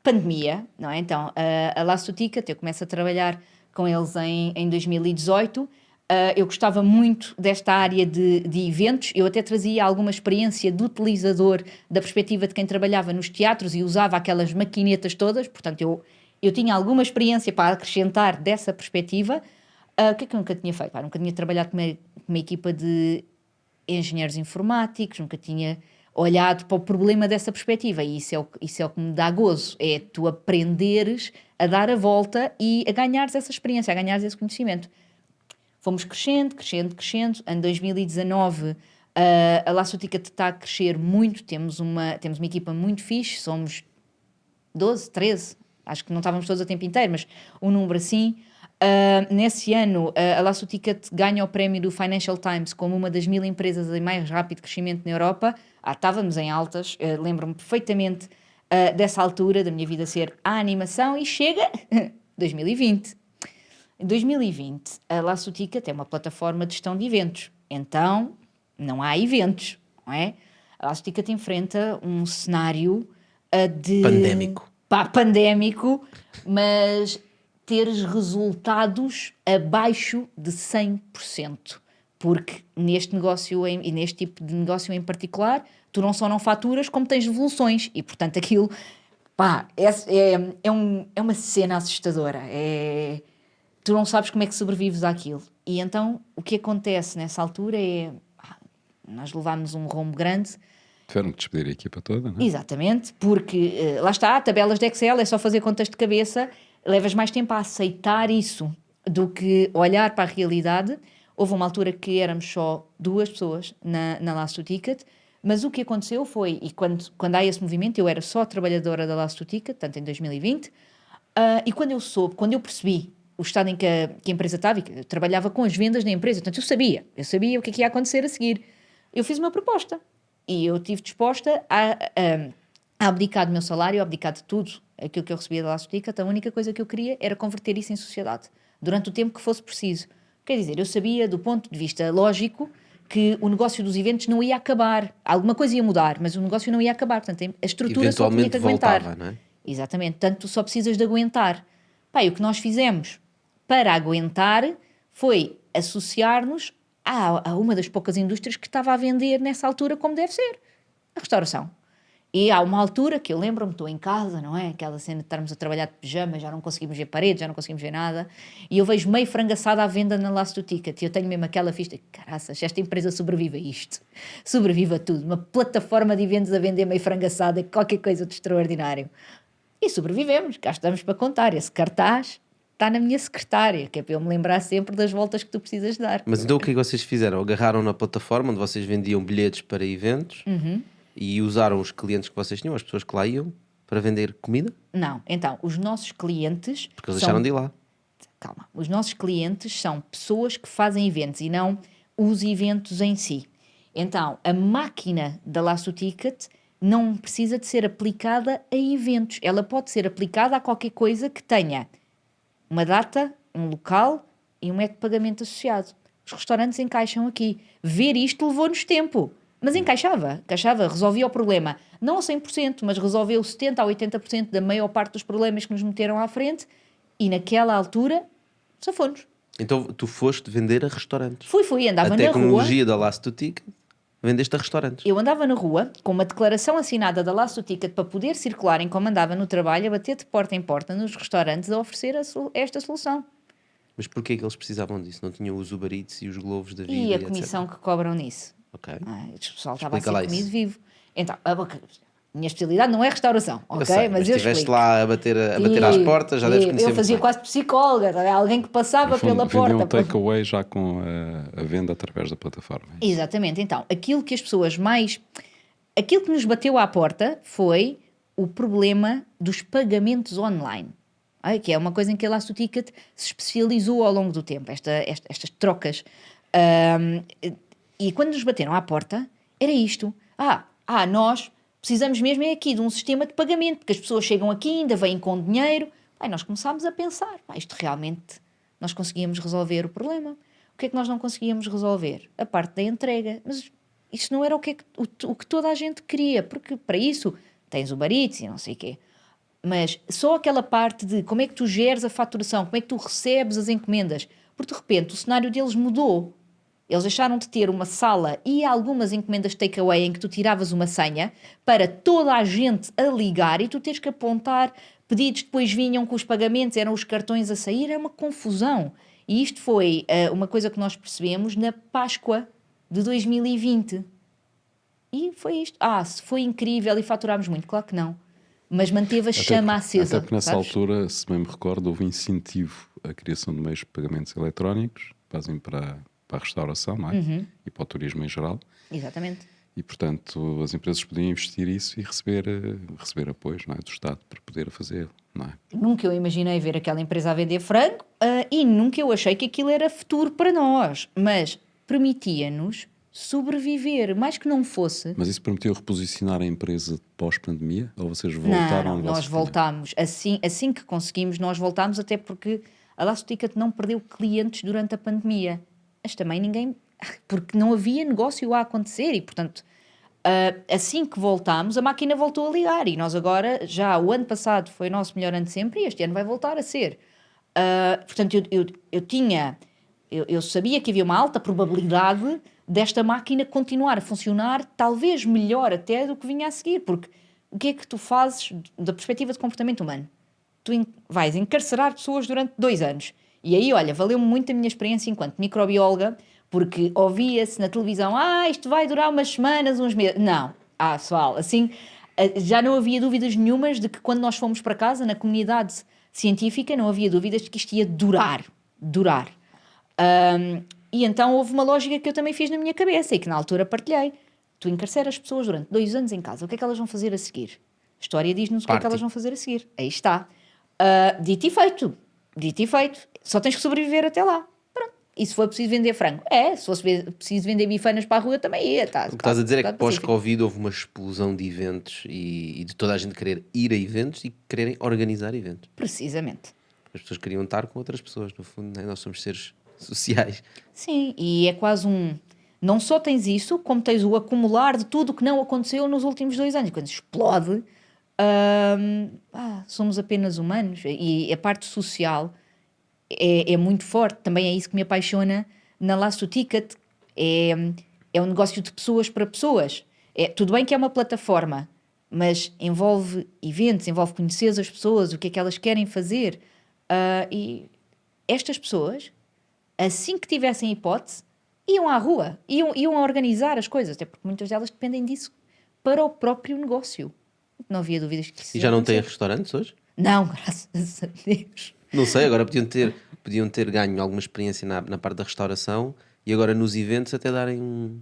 pandemia, não é? Então, a Last to Ticket, eu começo a trabalhar com eles em 2018. Eu gostava muito desta área de eventos. Eu até trazia alguma experiência de utilizador da perspectiva de quem trabalhava nos teatros e usava aquelas maquinetas todas. Portanto, eu tinha alguma experiência para acrescentar dessa perspectiva. O que é que eu nunca tinha feito? Nunca tinha trabalhado com uma equipa de engenheiros informáticos, nunca tinha olhado para o problema dessa perspectiva. E isso é o que me dá gozo. É tu aprenderes a dar a volta e a ganhares essa experiência, a ganhares esse conhecimento. Fomos crescendo. Em 2019, a Last to Ticket está a crescer muito. Temos uma equipa muito fixe. Somos 12, 13. Acho que não estávamos todos a tempo inteiro, mas um número assim. Nesse ano, a Last to Ticket ganha o prémio do Financial Times como uma das 1000 empresas em mais rápido crescimento na Europa. Estávamos em altas. Lembro-me perfeitamente dessa altura da minha vida ser a animação. E chega 2020. Em 2020, a Last to Ticket é uma plataforma de gestão de eventos. Então, não há eventos, não é? A Last to Ticket enfrenta um cenário de... pandémico, mas teres resultados abaixo de 100%. Porque neste negócio, e neste tipo de negócio em particular, tu não só não faturas, como tens devoluções. E, portanto, aquilo, pá, é uma cena assustadora. Tu não sabes como é que sobrevives àquilo. E então, o que acontece nessa altura é... nós levámos um rombo grande. Tiveram que despedir a equipa toda, não é? Exatamente, porque lá está, tabelas de Excel, é só fazer contas de cabeça, levas mais tempo a aceitar isso do que olhar para a realidade. Houve uma altura que éramos só 2 pessoas na Last 2 Ticket, mas o que aconteceu foi, e quando há esse movimento, eu era só trabalhadora da Last 2 Ticket, tanto em 2020, e quando eu percebi o estado em que a empresa estava, e que eu trabalhava com as vendas da empresa, portanto eu sabia o que ia acontecer a seguir, eu fiz uma proposta. E eu estive disposta a abdicar do meu salário, a abdicar de tudo aquilo que eu recebia da Last 2 Ticket. A única coisa que eu queria era converter isso em sociedade, durante o tempo que fosse preciso. Quer dizer, eu sabia, do ponto de vista lógico, que o negócio dos eventos não ia acabar. Alguma coisa ia mudar, mas o negócio não ia acabar. Portanto, a estrutura só tinha que aguentar. Voltava, não é? Exatamente. Portanto, tu só precisas de aguentar. Pá, e o que nós fizemos para aguentar foi associar-nos a uma das poucas indústrias que estava a vender nessa altura como deve ser, a restauração. E há uma altura que eu lembro-me, estou em casa, não é? Aquela cena de estarmos a trabalhar de pijama, já não conseguimos ver paredes, já não conseguimos ver nada, e eu vejo meio frangaçada à venda na Last 2 Ticket, e eu tenho mesmo aquela ficha, caraças, esta empresa sobrevive a isto, sobrevive a tudo, uma plataforma de eventos a vender meio frangaçada, qualquer coisa de extraordinário. E sobrevivemos, cá estamos para contar, esse cartaz está na minha secretária, que é para eu me lembrar sempre das voltas que tu precisas dar. Mas então o que é que vocês fizeram? Agarraram na plataforma onde vocês vendiam bilhetes para eventos e usaram os clientes que vocês tinham, as pessoas que lá iam, para vender comida? Não, então, os nossos clientes... Porque eles deixaram de ir lá. Calma, os nossos clientes são pessoas que fazem eventos e não os eventos em si. Então, a máquina da Last 2 Ticket não precisa de ser aplicada a eventos. Ela pode ser aplicada a qualquer coisa que tenha uma data, um local e um método de pagamento associado. Os restaurantes encaixam aqui. Ver isto levou-nos tempo, mas encaixava, resolvia o problema. Não a 100%, mas resolveu 70% a 80% da maior parte dos problemas que nos meteram à frente e naquela altura safou-nos. Então tu foste vender a restaurantes. Fui, andava A na rua. tecnologia da Last 2 Ticket vendeste a restaurantes. Eu andava na rua com uma declaração assinada da Last 2 Ticket para poder circular enquanto andava no trabalho, a bater de porta em porta nos restaurantes a oferecer esta solução. Mas porquê é que eles precisavam disso? Não tinham os Uber Eats e os Globos da vida? E a etc? comissão que cobram nisso. Ok. O pessoal estava a Explica lá ser comido isso. vivo. Então, a minha especialidade não é restauração, ok? Eu sei, mas eu estiveste explico. lá a bater às portas, já deves conhecer Eu muito fazia bem. quase psicóloga, tá? Alguém que passava No fundo, pela vendiam porta. um takeaway já com a venda através da plataforma. Exatamente. Então, aquilo que as pessoas mais... Aquilo que nos bateu à porta foi o problema dos pagamentos online. Que é uma coisa em que a Last 2 Ticket se especializou ao longo do tempo, estas trocas. E quando nos bateram à porta, era isto. Nós precisamos mesmo é aqui de um sistema de pagamento, porque as pessoas chegam aqui, ainda vêm com dinheiro. Nós começámos a pensar, isto realmente, nós conseguíamos resolver o problema. O que é que nós não conseguíamos resolver? A parte da entrega. Mas isto não era o que toda a gente queria, porque para isso tens o Uber Eats e não sei o quê. Mas só aquela parte de como é que tu geres a faturação, como é que tu recebes as encomendas, porque de repente o cenário deles mudou. Eles deixaram de ter uma sala e algumas encomendas de takeaway em que tu tiravas uma senha para toda a gente a ligar e tu tens que apontar pedidos, depois vinham com os pagamentos, eram os cartões a sair, é uma confusão. E isto foi uma coisa que nós percebemos na Páscoa de 2020. E foi isto. Se foi incrível e faturámos muito, claro que não. Mas manteve a chama acesa. Até porque nessa altura, se bem me recordo, houve incentivo à criação de meios de pagamentos eletrónicos, fazem para a restauração, não é? E para o turismo em geral. Exatamente. E, portanto, as empresas podiam investir isso e receber apoios, não é, do Estado para poder fazer, não é? Nunca eu imaginei ver aquela empresa a vender frango e nunca eu achei que aquilo era futuro para nós. Mas permitia-nos sobreviver, mais que não fosse. Mas isso permitiu reposicionar a empresa pós-pandemia? Ou vocês voltaram Não, onde nós vocês tinham? voltámos. Assim que conseguimos, nós voltámos, até porque a Last 2 Ticket não perdeu clientes durante a pandemia. Mas também ninguém... Porque não havia negócio a acontecer e, portanto, assim que voltámos, a máquina voltou a ligar. E nós agora, já o ano passado foi o nosso melhor ano de sempre e este ano vai voltar a ser. Portanto, eu sabia que havia uma alta probabilidade desta máquina continuar a funcionar talvez melhor até do que vinha a seguir, porque o que é que tu fazes da perspectiva de comportamento humano? Tu vais encarcerar pessoas durante 2 anos. E aí, olha, valeu-me muito a minha experiência enquanto microbióloga, porque ouvia-se na televisão, isto vai durar umas semanas, uns meses. Não. Pessoal, assim, já não havia dúvidas nenhumas de que quando nós fomos para casa, na comunidade científica, não havia dúvidas de que isto ia durar. E então houve uma lógica que eu também fiz na minha cabeça e que na altura partilhei. Tu encarceras as pessoas durante 2 anos em casa, o que é que elas vão fazer a seguir? A história diz-nos o que é que elas vão fazer a seguir. Aí está. Dito e feito. Só tens que sobreviver até lá. Pronto. E se for preciso vender frango? Se fosse preciso vender bifanas para a rua, também ia. O que estás a dizer é que pós-Covid houve uma explosão de eventos e de toda a gente querer ir a eventos e quererem organizar eventos. Precisamente. As pessoas queriam estar com outras pessoas, no fundo, né? Nós somos seres sociais. Sim, e é quase não só tens isso, como tens o acumular de tudo o que não aconteceu nos últimos 2 anos. Quando explode, somos apenas humanos. E a parte social é muito forte. Também é isso que me apaixona na Last to Ticket. É um negócio de pessoas para pessoas. Tudo bem que é uma plataforma, mas envolve eventos, envolve conhecer as pessoas, o que é que elas querem fazer. E estas pessoas, assim que tivessem hipótese, iam à rua, iam a organizar as coisas, até porque muitas delas dependem disso para o próprio negócio. Não havia dúvidas que isso E já não têm acontecer. restaurantes hoje? Não, graças a Deus. Não sei, agora podiam ter ganho alguma experiência na parte da restauração e agora nos eventos até darem um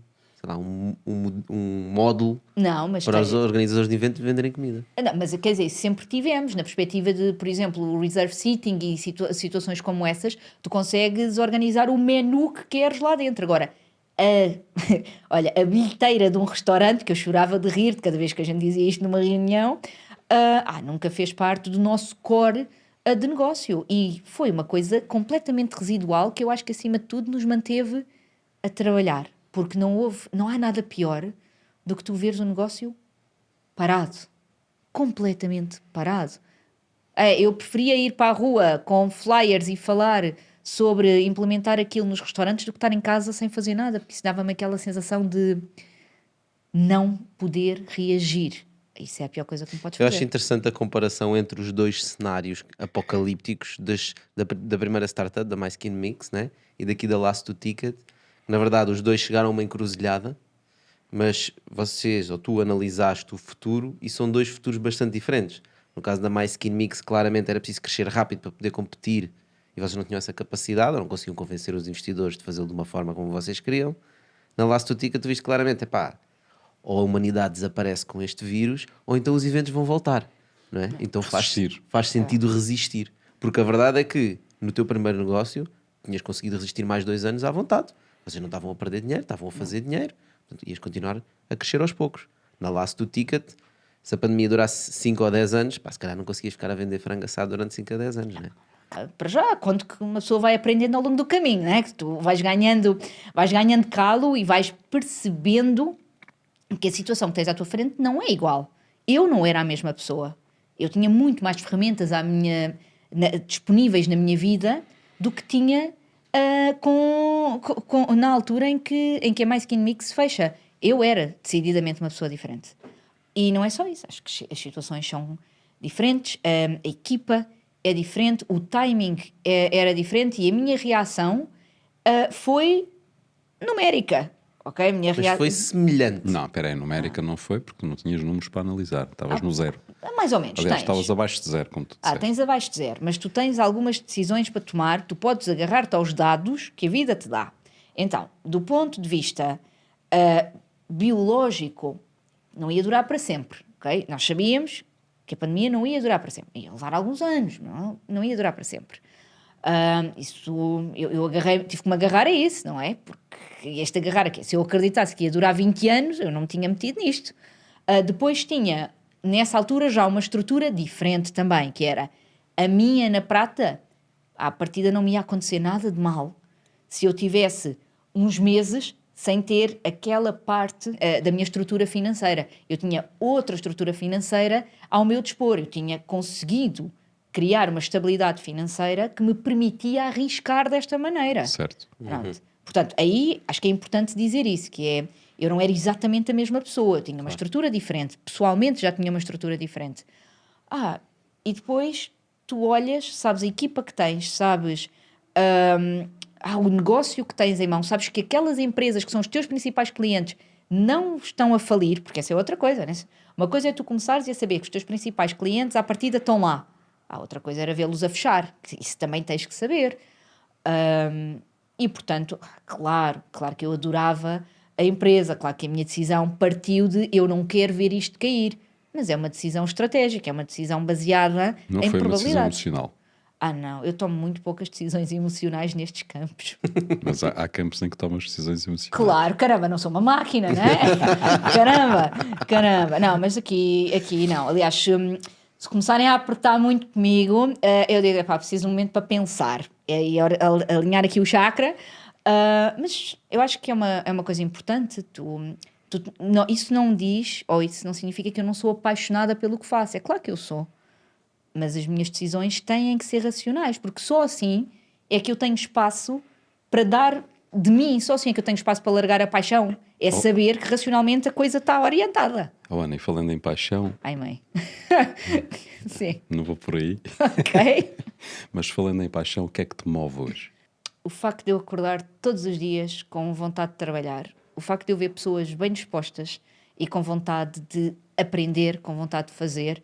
módulo Não, mas para os organizadores de eventos venderem comida. Não, mas quer dizer, sempre tivemos, na perspectiva de, por exemplo, o reserve seating e situações como essas, tu consegues organizar o menu que queres lá dentro. Agora, olha, a bilheteira de um restaurante, que eu chorava de rir de cada vez que a gente dizia isto numa reunião, nunca fez parte do nosso core de negócio. E foi uma coisa completamente residual que eu acho que, acima de tudo, nos manteve a trabalhar. Porque não há nada pior do que tu veres um negócio parado. Completamente parado. Eu preferia ir para a rua com flyers e falar sobre implementar aquilo nos restaurantes do que estar em casa sem fazer nada, porque isso dava-me aquela sensação de não poder reagir. Isso é a pior coisa que me podes Eu fazer. acho interessante a comparação entre os dois cenários apocalípticos da primeira startup, da My Skin Mix, né? E daqui da Last to Ticket. Na verdade, os dois chegaram a uma encruzilhada, mas vocês, ou tu, analisaste o futuro e são 2 futuros bastante diferentes. No caso da My Skin Mix, claramente era preciso crescer rápido para poder competir e vocês não tinham essa capacidade, ou não conseguiam convencer os investidores de fazê-lo de uma forma como vocês queriam. Na Last to Ticket, tu viste claramente, ou a humanidade desaparece com este vírus, ou então os eventos vão voltar, não é? Então faz sentido resistir. Porque a verdade é que no teu primeiro negócio tinhas conseguido resistir mais 2 anos à vontade. Vocês não estavam a perder dinheiro, estavam a fazer dinheiro. Portanto, ias continuar a crescer aos poucos. Na Last to Ticket, se a pandemia durasse 5 ou 10 anos, se calhar não conseguias ficar a vender frango assado durante 5 a 10 anos, não é? Para já, quanto que uma pessoa vai aprendendo ao longo do caminho, não é? Que tu vais ganhando calo e vais percebendo que a situação que tens à tua frente não é igual. Eu não era a mesma pessoa. Eu tinha muito mais ferramentas disponíveis na minha vida do que tinha na altura em que a My Skin Mix fecha. Eu era decididamente uma pessoa diferente. E não é só isso. Acho que as situações são diferentes, a equipa é diferente, o timing era diferente e a minha reação foi numérica. Ok? Mas foi semelhante. Não, espera aí, numérica não foi porque não tinhas números para analisar, estavas no zero. Mais ou menos, Aliás, tens. estavas abaixo de zero, como tu disseste. Tens abaixo de zero, mas tu tens algumas decisões para tomar, tu podes agarrar-te aos dados que a vida te dá. Então, do ponto de vista biológico, não ia durar para sempre, ok? Nós sabíamos que a pandemia não ia durar para sempre, ia levar alguns anos, não ia durar para sempre. Eu tive que me agarrar a isso, não é? Porque este agarrar aqui, se eu acreditasse que ia durar 20 anos, eu não me tinha metido nisto. Depois tinha, nessa altura, já uma estrutura diferente também, que era a minha na prata, à partida não me ia acontecer nada de mal se eu tivesse uns meses sem ter aquela parte da minha estrutura financeira. Eu tinha outra estrutura financeira ao meu dispor, eu tinha conseguido criar uma estabilidade financeira que me permitia arriscar desta maneira. Certo. Pronto. Portanto, aí acho que é importante dizer isso, que é, eu não era exatamente a mesma pessoa, tinha uma estrutura diferente, pessoalmente já tinha uma estrutura diferente. E depois tu olhas, sabes a equipa que tens, sabes o negócio que tens em mão, sabes que aquelas empresas que são os teus principais clientes não estão a falir, porque essa é outra coisa, né? Uma coisa é tu começares a saber que os teus principais clientes à partida estão lá. A outra coisa era vê-los a fechar, isso também tens que saber. E portanto, claro que eu adorava a empresa, claro que a minha decisão partiu de eu não quero ver isto cair, mas é uma decisão estratégica, é uma decisão baseada Não em foi uma decisão probabilidades. emocional. Não, eu tomo muito poucas decisões emocionais nestes campos. Mas há campos em que tomas decisões emocionais. Claro, caramba, não sou uma máquina, não é? Caramba. Não, mas aqui não. Aliás, se começarem a apertar muito comigo, eu digo, preciso de um momento para pensar e alinhar aqui o chakra. Mas eu acho que é uma coisa importante. Isso não diz, ou isso não significa que eu não sou apaixonada pelo que faço. É claro que eu sou. Mas as minhas decisões têm que ser racionais, porque só assim é que eu tenho espaço para dar de mim, só assim é que eu tenho espaço para largar a paixão. É saber que racionalmente a coisa está orientada. Ana, e falando em paixão... Ai, mãe. Sim. Não vou por aí. Ok. Mas falando em paixão, o que é que te move hoje? O facto de eu acordar todos os dias com vontade de trabalhar, o facto de eu ver pessoas bem dispostas e com vontade de aprender, com vontade de fazer...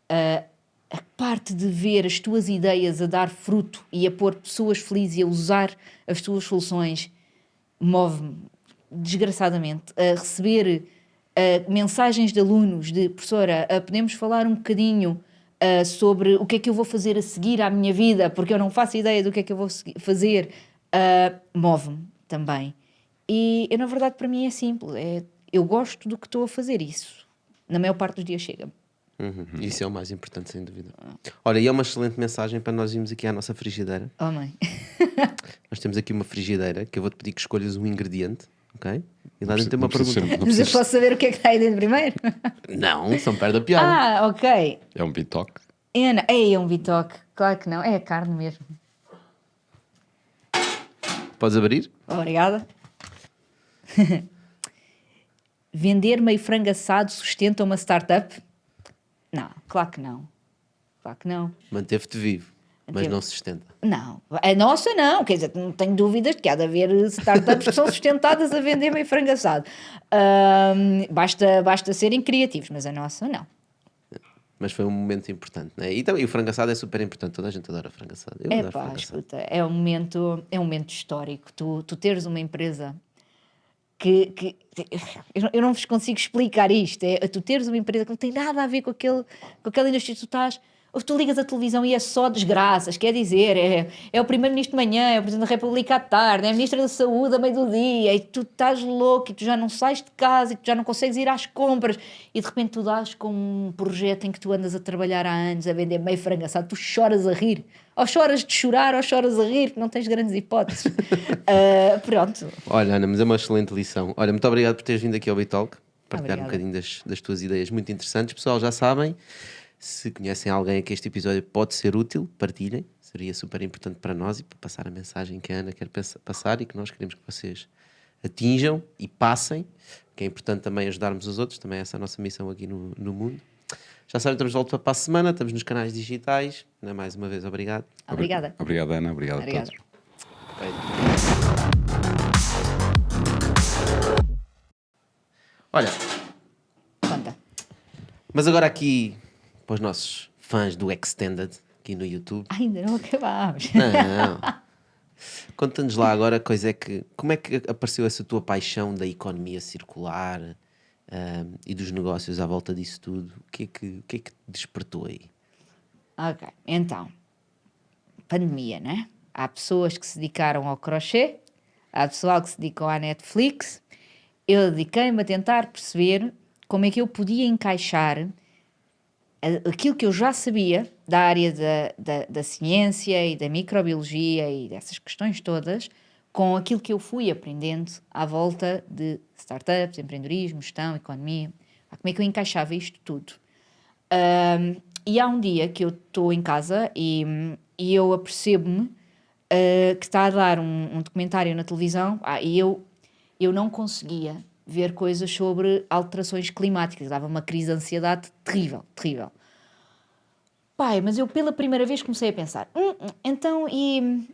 a parte de ver as tuas ideias a dar fruto e a pôr pessoas felizes e a usar as tuas soluções move-me desgraçadamente. A receber mensagens de alunos de professora, podemos falar um bocadinho sobre o que é que eu vou fazer a seguir à minha vida, porque eu não faço ideia do que é que eu vou fazer, move-me também. E na verdade para mim é simples, eu gosto do que estou a fazer, isso na maior parte dos dias chega-me. Isso é o mais importante, sem dúvida. Olha, e é uma excelente mensagem para nós irmos aqui à nossa frigideira. Oh, mãe. Nós temos aqui uma frigideira que eu vou-te pedir que escolhas um ingrediente, ok? E lá dentro tem uma Não precisa pergunta. ser- Mas eu posso saber o que é que está aí dentro primeiro? Não, só perde a piada. Ok. É um bitoque? É um bitoque. Claro que não, é a carne mesmo. Podes abrir? Obrigada. Vender meio frango assado sustenta uma startup? Não, claro que não. Claro que não. Manteve-te vivo, mas Manteve. não se sustenta. Não, a nossa não, quer dizer, não tenho dúvidas de que há de haver startups que são sustentadas a vender meio frango assado. Basta serem criativos, mas a nossa não. Mas foi um momento importante, né? E também o frango assado é super importante, toda a gente adora frango assado. Eu adoro frango assado. Escuta, é um momento histórico. Tu teres uma empresa que eu não vos consigo explicar isto. Tu teres uma empresa que não tem nada a ver com aquela indústria que tu estás. Ou tu ligas a televisão e é só desgraças, quer dizer, é o primeiro-ministro de manhã, é o presidente da República à tarde, é a ministra da Saúde a meio do dia, e tu estás louco, e tu já não sais de casa, e tu já não consegues ir às compras, e de repente tu dás com um projeto em que tu andas a trabalhar há anos, a vender meio frango assado, tu choras a rir, ou choras de chorar, ou choras a rir, porque não tens grandes hipóteses. Pronto. Olha, Ana, mas é uma excelente lição. Olha, muito obrigado por teres vindo aqui ao Bitalk, partilhar um Obrigada. bocadinho das tuas ideias muito interessantes. Pessoal, já sabem, se conhecem alguém a que este episódio pode ser útil, partilhem. Seria super importante para nós e para passar a mensagem que a Ana quer passar e que nós queremos que vocês atinjam e passem, que é importante também ajudarmos os outros, também essa é a nossa missão aqui no mundo. Já sabem, estamos de volta para a semana, estamos nos canais digitais. Ana, mais uma vez, obrigado. Obrigada. Obrigado, Ana. Obrigado Obrigada. a todos. Olha, Conta. mas agora aqui para os nossos fãs do Extended, aqui no YouTube. Ainda não acabámos. Não. Conta-nos lá agora como é que apareceu essa tua paixão da economia circular e dos negócios à volta disso tudo? O que é que te despertou aí? Ok, então, pandemia, né? Há pessoas que se dedicaram ao crochê, há pessoal que se dedicou à Netflix. Eu dediquei-me a tentar perceber como é que eu podia encaixar aquilo que eu já sabia da área da ciência e da microbiologia e dessas questões todas com aquilo que eu fui aprendendo à volta de startups, empreendedorismo, gestão, economia. Como é que eu encaixava isto tudo? E há um dia que eu estou em casa e eu apercebo-me que está a dar um documentário na televisão, e eu não conseguia ver coisas sobre alterações climáticas, dava uma crise de ansiedade terrível, terrível. Pai, mas eu pela primeira vez comecei a pensar, então e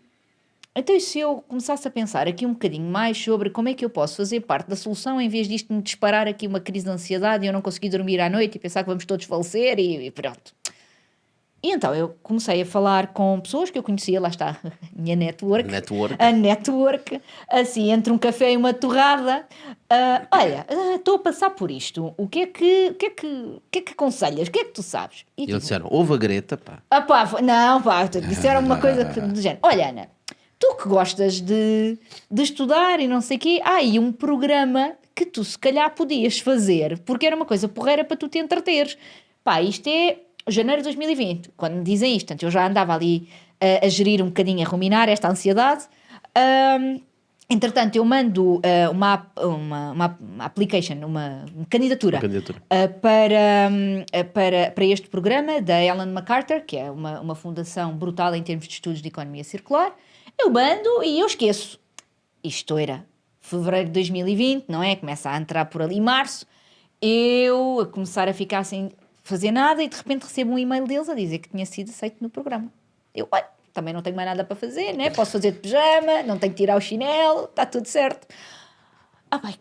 se eu começasse a pensar aqui um bocadinho mais sobre como é que eu posso fazer parte da solução em vez disto me disparar aqui uma crise de ansiedade e eu não conseguir dormir à noite e pensar que vamos todos falecer e pronto. E então eu comecei a falar com pessoas que eu conhecia, lá está, a minha network. A network, assim, entre um café e uma torrada. Olha, estou a passar por isto. O que é que aconselhas? O que é que tu sabes? E eles disseram, ouve a Greta, pá. Disseram uma coisa do género. Olha, Ana, tu que gostas de estudar e não sei o quê, há aí um programa que tu se calhar podias fazer, porque era uma coisa porreira para tu te entreteres. Pá, isto é janeiro de 2020, quando me dizem isto, portanto, eu já andava ali a gerir um bocadinho, a ruminar esta ansiedade. Entretanto, eu mando uma application, uma candidatura, para este programa da Ellen MacArthur, que é uma fundação brutal em termos de estudos de economia circular. Eu mando e eu esqueço. Isto era fevereiro de 2020, não é? Começa a entrar por ali março. Eu a começar a ficar sem fazer nada e de repente recebo um e-mail deles a dizer que tinha sido aceito no programa. Eu, também não tenho mais nada para fazer, né? Posso fazer de pijama, não tenho que tirar o chinelo, está tudo certo.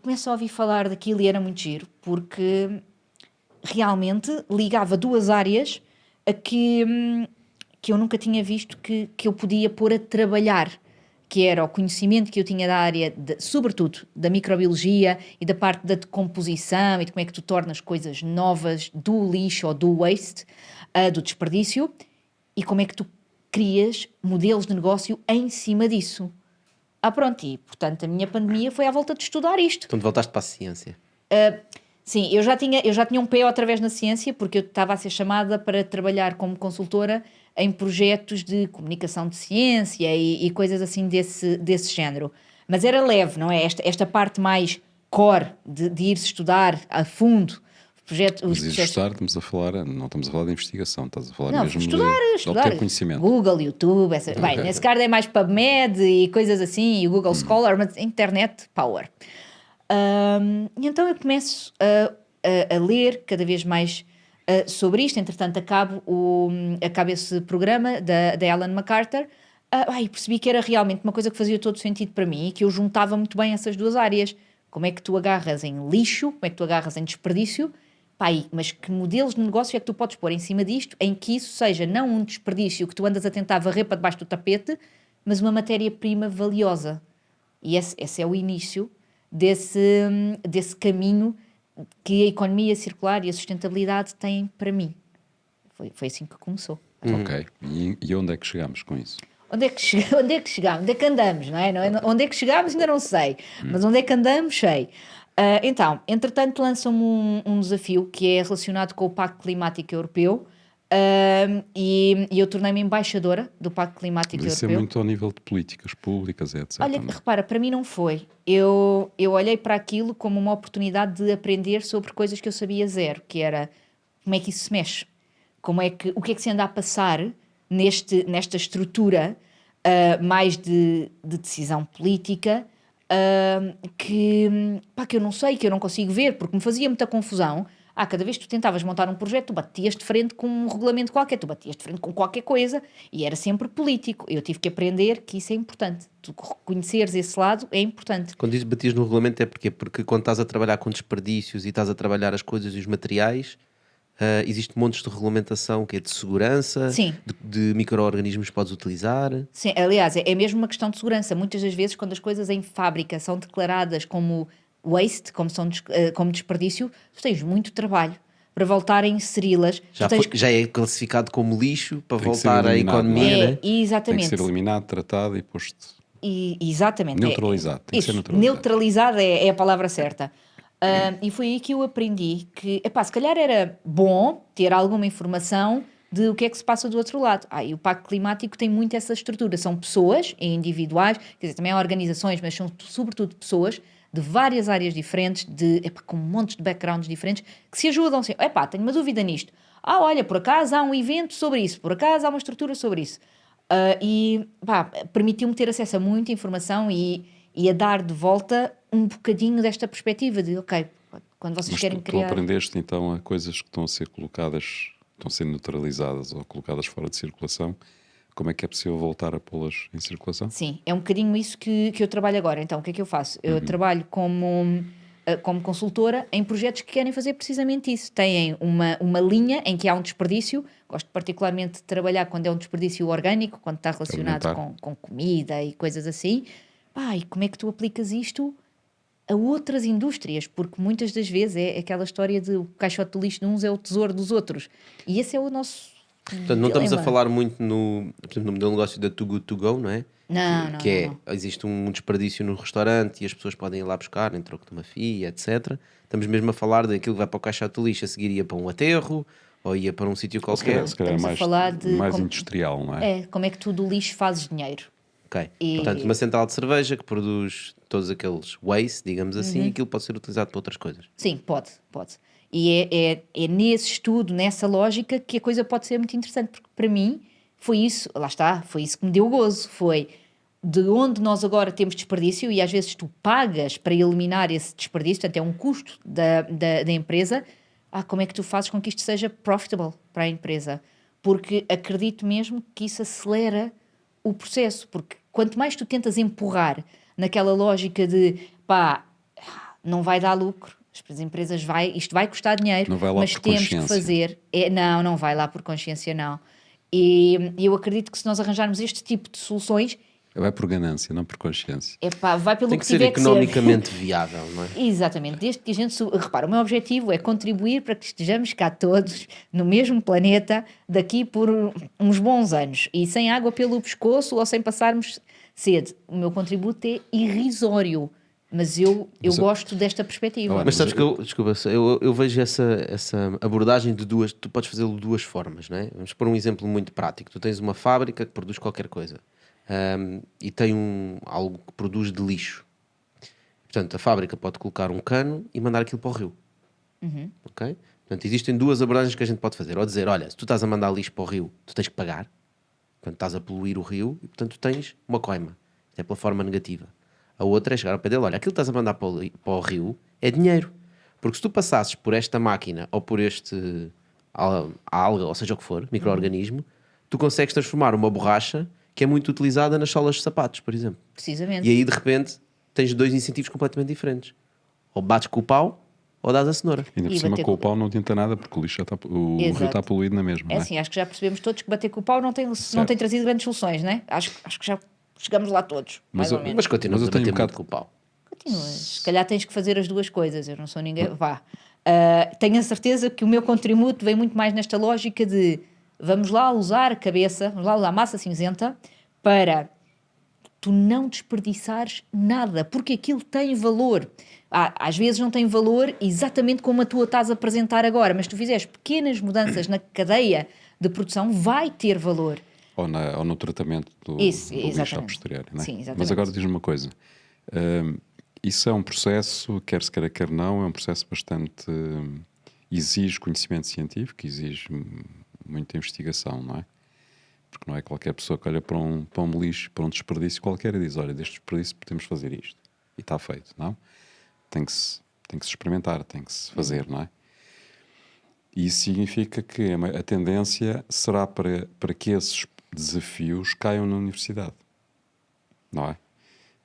Começo a ouvir falar daquilo e era muito giro, porque realmente ligava duas áreas a que eu nunca tinha visto que eu podia pôr a trabalhar, que era o conhecimento que eu tinha da área, sobretudo da microbiologia e da parte da decomposição e de como é que tu tornas coisas novas do lixo ou do waste, do desperdício, e como é que tu crias modelos de negócio em cima disso. Pronto, e portanto a minha pandemia foi à volta de estudar isto. Então voltaste para a ciência. Sim, eu já tinha um pé outra vez na ciência, porque eu estava a ser chamada para trabalhar como consultora em projetos de comunicação de ciência e coisas assim desse género. Mas era leve, não é? Esta parte mais core de ir estudar a fundo. Mas estudar, não estamos a falar de investigação, estás a falar mesmo estudar, de obter conhecimento. Google, YouTube, nesse caso é mais PubMed e coisas assim, e o Google Scholar, mas internet, power. E então eu começo a ler cada vez mais sobre isto. Entretanto, acabo esse programa da Ellen MacArthur e percebi que era realmente uma coisa que fazia todo sentido para mim e que eu juntava muito bem essas duas áreas. Como é que tu agarras em lixo, como é que tu agarras em desperdício, mas que modelos de negócio é que tu podes pôr em cima disto, em que isso seja não um desperdício que tu andas a tentar varrer para debaixo do tapete, mas uma matéria-prima valiosa. E esse é o início desse caminho que a economia circular e a sustentabilidade têm para mim. Foi assim que começou. Ok. E onde é que chegamos com isso? Onde é que chegamos? Onde é que andamos, não é? Onde é que chegamos ainda não sei. Mas onde é que andamos, sei. Então, entretanto, lançam-me um desafio que é relacionado com o Pacto Climático Europeu. E eu tornei-me embaixadora do Pacto Climático Europeu. Isso é muito ao nível de políticas públicas, etc. Olha, repara, para mim não foi. Eu olhei para aquilo como uma oportunidade de aprender sobre coisas que eu sabia zero, que era como é que isso se mexe, o que é que se anda a passar nesta estrutura mais de decisão política, que eu não sei, que eu não consigo ver, porque me fazia muita confusão. Cada vez que tu tentavas montar um projeto, tu batias de frente com um regulamento qualquer, tu batias de frente com qualquer coisa e era sempre político. Eu tive que aprender que isso é importante. Tu reconheceres esse lado é importante. Quando dizes batias no regulamento é porquê? Porque quando estás a trabalhar com desperdícios e estás a trabalhar as coisas e os materiais, existe montes de regulamentação que é de segurança, de micro-organismos que podes utilizar. Sim, aliás, é mesmo uma questão de segurança. Muitas das vezes, quando as coisas em fábrica são declaradas como waste, como desperdício, tu tens muito trabalho para voltar a inseri-las. Já é classificado como lixo para voltar à economia, né? Exatamente. Tem que ser eliminado, tratado e posto... Exatamente. Neutralizado. Tem que ser neutralizado é a palavra certa. E foi aí que eu aprendi que, se calhar era bom ter alguma informação de o que é que se passa do outro lado. E o Pacto Climático tem muito essa estrutura. São pessoas individuais, quer dizer, também há organizações, mas são sobretudo pessoas de várias áreas diferentes, com montes de backgrounds diferentes, que se ajudam assim. Tenho uma dúvida nisto. Olha, por acaso há um evento sobre isso, por acaso há uma estrutura sobre isso. E pá, permitiu-me ter acesso a muita informação e a dar de volta um bocadinho desta perspectiva de, ok, quando vocês Mas querem tu criar... aprendeste então a coisas que estão a ser colocadas, estão a ser neutralizadas ou colocadas fora de circulação, como é que é possível voltar a pô-las em circulação? Sim, é um bocadinho isso que eu trabalho agora. Então, o que é que eu faço? Eu trabalho como consultora em projetos que querem fazer precisamente isso. Têm uma linha em que há um desperdício. Gosto particularmente de trabalhar quando é um desperdício orgânico, quando está relacionado com comida e coisas assim. Pá, e como é que tu aplicas isto a outras indústrias? Porque muitas das vezes é aquela história de o caixote do lixo de uns é o tesouro dos outros. E esse é o nosso Portanto, não estamos a dilema. falar muito por exemplo, no modelo de negócio da Too Good To Go, não é? Não, que não, é, existe um desperdício no restaurante e as pessoas podem ir lá buscar em troco de uma FII, etc. Estamos mesmo a falar daquilo que vai para o caixote do lixo, a seguir ia para um aterro ou ia para um sítio qualquer. Se calhar Estamos a mais, falar de mais como- industrial, não é? É, como é que tu do lixo fazes dinheiro? Ok. E- Portanto, uma central de cerveja que produz todos aqueles waste, digamos assim, e aquilo pode ser utilizado para outras coisas. Sim, pode. E é nesse estudo, nessa lógica, que a coisa pode ser muito interessante, porque para mim foi isso, lá está, foi isso que me deu gozo, foi de onde nós agora temos desperdício e às vezes tu pagas para eliminar esse desperdício, portanto é um custo da empresa, como é que tu fazes com que isto seja profitable para a empresa? Porque acredito mesmo que isso acelera o processo, porque quanto mais tu tentas empurrar naquela lógica de pá, não vai dar lucro, as empresas isto vai custar dinheiro, Não vai lá mas por temos que consciência. fazer. Não vai lá por consciência, não. E eu acredito que se nós arranjarmos este tipo de soluções, Vai por ganância, não por consciência. vai pelo Tem que que ser tiver que ser. economicamente viável, não é? Exatamente, desde que a gente... Repara, o meu objetivo é contribuir para que estejamos cá todos no mesmo planeta daqui por uns bons anos e sem água pelo pescoço ou sem passarmos sede. O meu contributo é irrisório, mas eu gosto desta perspectiva. Olha, Mas sabes que eu vejo essa abordagem de duas, tu podes fazê-lo de duas formas, não é? Vamos pôr um exemplo muito prático. Tu tens uma fábrica que produz qualquer coisa e tem algo que produz de lixo. Portanto, a fábrica pode colocar um cano e mandar aquilo para o rio. Ok? Portanto, existem duas abordagens que a gente pode fazer. Ou dizer, olha, se tu estás a mandar lixo para o rio, tu tens que pagar. Portanto, estás a poluir o rio e, portanto, tu tens uma coima. Isto é pela forma negativa. A outra é chegar ao pé dele, olha, aquilo que estás a mandar para o rio é dinheiro. Porque se tu passasses por esta máquina ou por este alga, ou seja o que for, micro-organismo, tu consegues transformar uma borracha que é muito utilizada nas solas de sapatos, por exemplo. Precisamente. E aí, de repente, tens dois incentivos completamente diferentes. Ou bates com o pau, ou dás a cenoura. Ainda por E cima bater com o com- pau não adianta nada porque o lixo já está, o rio Exato. está poluído na mesma. É não é? assim, acho que já percebemos todos que bater com o pau não tem trazido grandes soluções, não é? Acho que já chegamos lá todos, mais ou menos. Mas continuas Mas eu a tenho bater um bocado- muito com o pau. Continuas. Se calhar tens que fazer as duas coisas, eu não sou ninguém. Vá. Tenho a certeza que o meu contributo vem muito mais nesta lógica de vamos lá usar a cabeça, vamos lá usar a massa cinzenta para tu não desperdiçares nada, porque aquilo tem valor. Às vezes não tem valor exatamente como a tua estás a apresentar agora, mas se tu fizeres pequenas mudanças na cadeia de produção, vai ter valor. Ou no tratamento do Isso, lixo a exatamente. posteriori. Não é? Sim, exatamente. Mas agora diz-me uma coisa. Isso é um processo, quer se queira, quer não, é um processo bastante... exige conhecimento científico, exige muita investigação, não é? Porque não é qualquer pessoa que olha para um lixo, para um desperdício qualquer e diz, olha, deste desperdício podemos fazer isto. E está feito, não? Tem que se experimentar, tem que se fazer, não é? E isso significa que a tendência será para que esses desafios caiam na universidade, não é?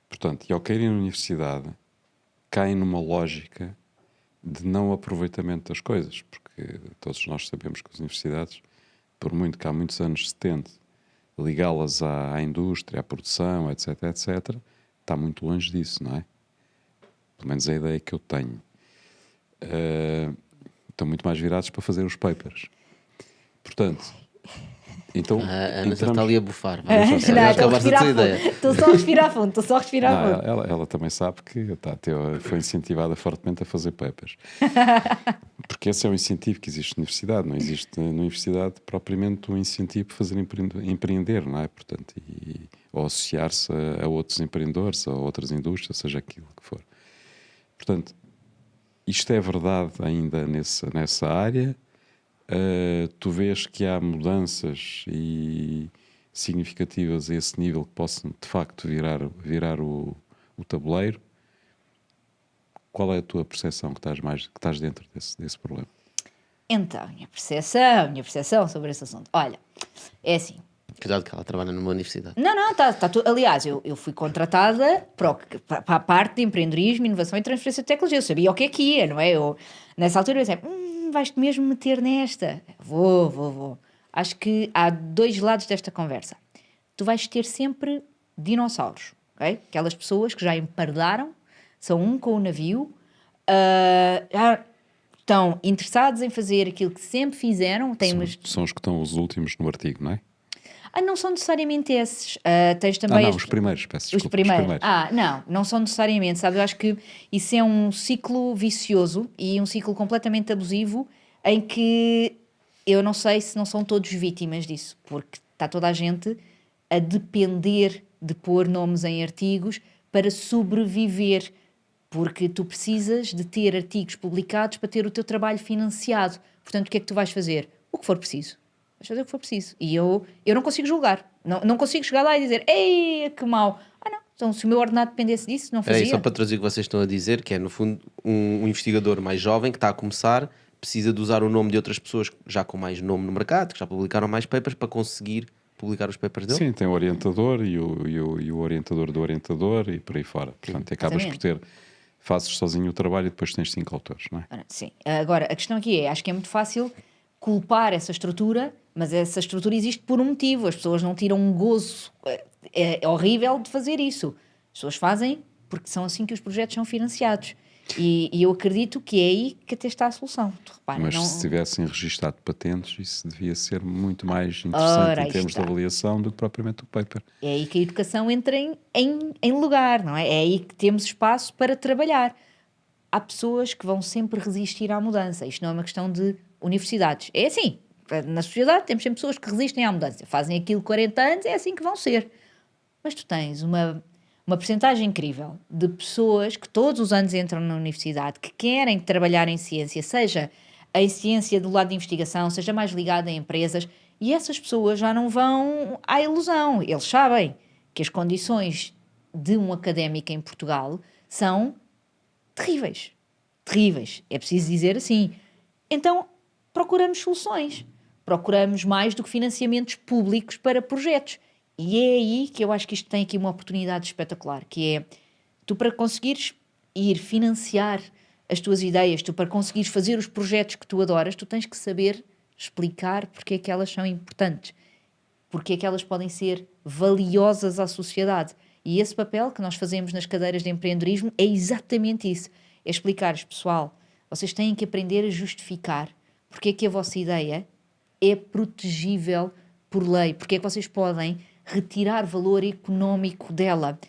Portanto, e ao caírem na universidade, caem numa lógica de não aproveitamento das coisas, porque todos nós sabemos que as universidades, por muito que há muitos anos se tente ligá-las à indústria, à produção, etc., etc., está muito longe disso, não é? Pelo menos é a ideia que eu tenho. Estão muito mais virados para fazer os papers. Portanto, então... A Ana já entramos- está ali a bufar. Não, estou a acabaste a respirar tua fundo. ideia. Estou só a respirar fundo. Ela também sabe que foi incentivada fortemente a fazer papers. Porque esse é um incentivo que existe na universidade. Não existe na universidade propriamente um incentivo para fazer empreender, não é? Portanto, ou associar-se a outros empreendedores, a outras indústrias, seja aquilo que for. Portanto, isto é verdade ainda nessa área. Tu vês que há mudanças e significativas a esse nível que possam de facto virar o tabuleiro. Qual é a tua percepção que estás dentro desse problema? Então, minha percepção sobre esse assunto. Olha, é assim. Cuidado que ela trabalha numa universidade. Não, tá tudo. Aliás, eu fui contratada para a parte de empreendedorismo, inovação e transferência de tecnologia. Eu sabia o que é que ia, não é? Eu, nessa altura eu pensei, vais-te mesmo meter nesta? Vou. Acho que há dois lados desta conversa. Tu vais ter sempre dinossauros, ok? Aquelas pessoas que já empardaram, são um com o navio, já estão interessados em fazer aquilo que sempre fizeram. São os que estão os últimos no artigo, não é? Não são necessariamente esses. Tens também os primeiros, peço desculpa. Os primeiros. Não são necessariamente, sabe? Eu acho que isso é um ciclo vicioso e um ciclo completamente abusivo em que eu não sei se não são todos vítimas disso, porque está toda a gente a depender de pôr nomes em artigos para sobreviver, porque tu precisas de ter artigos publicados para ter o teu trabalho financiado. Portanto, o que é que tu vais fazer? O que for preciso. Vais fazer o que for preciso. E eu não consigo julgar. Não consigo chegar lá e dizer, ei, que mau. Não. Então, se o meu ordenado dependesse disso, não fazia. É só para trazer o que vocês estão a dizer, que é, no fundo, um investigador mais jovem que está a começar, precisa de usar o nome de outras pessoas já com mais nome no mercado, que já publicaram mais papers, para conseguir publicar os papers dele. Sim, tem o orientador e o orientador do orientador e por aí fora. Portanto, acabas por ter... Fazes sozinho o trabalho e depois tens 5 autores, não é? Sim. Agora, a questão aqui acho que é muito fácil culpar essa estrutura, mas essa estrutura existe por um motivo. As pessoas não tiram um gozo. É horrível de fazer isso. As pessoas fazem porque são assim que os projetos são financiados. E eu acredito que é aí que até está a solução. Tu repara, mas se tivessem registado patentes, isso devia ser muito mais interessante em termos de avaliação do que propriamente o paper. É aí que a educação entra em lugar, não é? É aí que temos espaço para trabalhar. Há pessoas que vão sempre resistir à mudança. Isto não é uma questão de universidades. É assim. Na sociedade temos sempre pessoas que resistem à mudança. Fazem aquilo 40 anos, é assim que vão ser. Mas tu tens uma percentagem incrível de pessoas que todos os anos entram na universidade, que querem trabalhar em ciência, seja em ciência do lado de investigação, seja mais ligada a empresas, e essas pessoas já não vão à ilusão. Eles sabem que as condições de um académico em Portugal são terríveis. Terríveis. É preciso dizer assim. Então, procuramos soluções. Procuramos mais do que financiamentos públicos para projetos. E é aí que eu acho que isto tem aqui uma oportunidade espetacular, que é, tu para conseguires ir financiar as tuas ideias, tu para conseguires fazer os projetos que tu adoras, tu tens que saber explicar porque é que elas são importantes, porque é que elas podem ser valiosas à sociedade. E esse papel que nós fazemos nas cadeiras de empreendedorismo é exatamente isso, é explicar-lhes, pessoal, vocês têm que aprender a justificar porque é que a vossa ideia é protegível por lei, porque é que vocês podem retirar valor económico dela,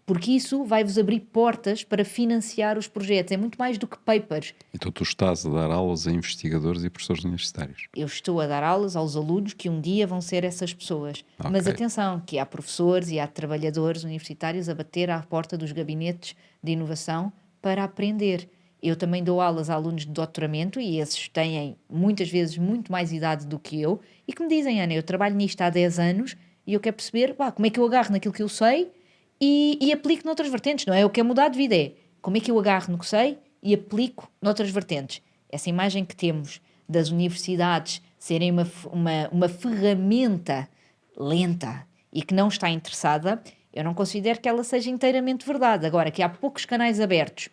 porque isso vai-vos abrir portas para financiar os projetos. É muito mais do que papers. Então tu estás a dar aulas a investigadores e professores universitários? Eu estou a dar aulas aos alunos que um dia vão ser essas pessoas. Okay. Mas atenção, que há professores e há trabalhadores universitários a bater à porta dos gabinetes de inovação para aprender. Eu também dou aulas a alunos de doutoramento e esses têm muitas vezes muito mais idade do que eu e que me dizem, Ana, eu trabalho nisto há 10 anos e eu quero perceber como é que eu agarro naquilo que eu sei e aplico noutras vertentes. Não é o que é mudar de vida, é como é que eu agarro no que sei e aplico noutras vertentes. Essa imagem que temos das universidades serem uma ferramenta lenta e que não está interessada, eu não considero que ela seja inteiramente verdade. Agora, que há poucos canais abertos,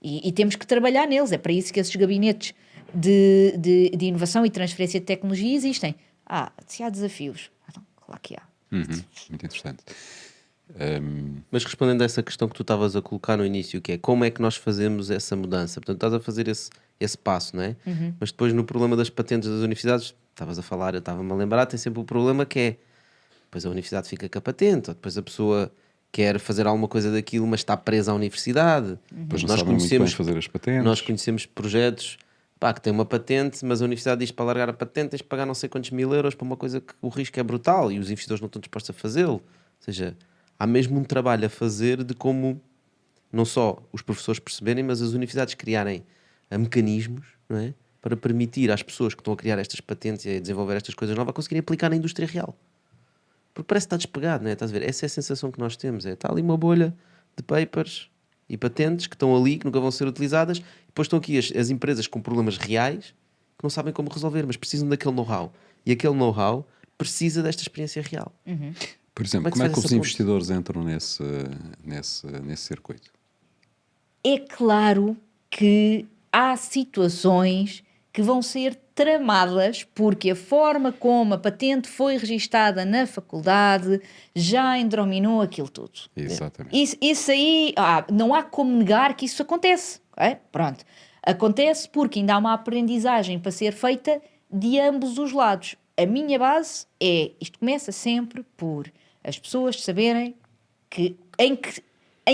e temos que trabalhar neles. É para isso que esses gabinetes de inovação e transferência de tecnologia existem. Se há desafios, claro que há. Muito interessante. Mas respondendo a essa questão que tu estavas a colocar no início, que é como é que nós fazemos essa mudança? Portanto, estás a fazer esse passo, não é? Mas depois no problema das patentes das universidades, estavas a falar, eu estava-me a lembrar, tem sempre o problema que é, depois a universidade fica com a patente, ou depois a pessoa quer fazer alguma coisa daquilo, mas está presa à universidade. Pois não sabem muito bem fazer as patentes. Nós conhecemos projetos que têm uma patente, mas a universidade diz que para largar a patente tens de pagar não sei quantos mil euros para uma coisa que o risco é brutal e os investidores não estão dispostos a fazê-lo. Ou seja, há mesmo um trabalho a fazer de como não só os professores perceberem, mas as universidades criarem mecanismos, não é? para permitir às pessoas que estão a criar estas patentes e a desenvolver estas coisas novas a conseguirem aplicar na indústria real. Porque parece que está despegado, não é? Estás a ver? Essa é a sensação que nós temos. Está ali uma bolha de papers e patentes que estão ali, que nunca vão ser utilizadas, e depois estão aqui as empresas com problemas reais que não sabem como resolver, mas precisam daquele know-how. E aquele know-how precisa desta experiência real. Por exemplo, Como é que como é que se faz os essa investidores entram nesse circuito? É claro que há situações que vão ser tramadas porque a forma como a patente foi registada na faculdade já endrominou aquilo tudo. Exatamente. Isso aí, não há como negar que isso acontece. Ok? Pronto. Acontece porque ainda há uma aprendizagem para ser feita de ambos os lados. A minha base isto começa sempre por as pessoas saberem em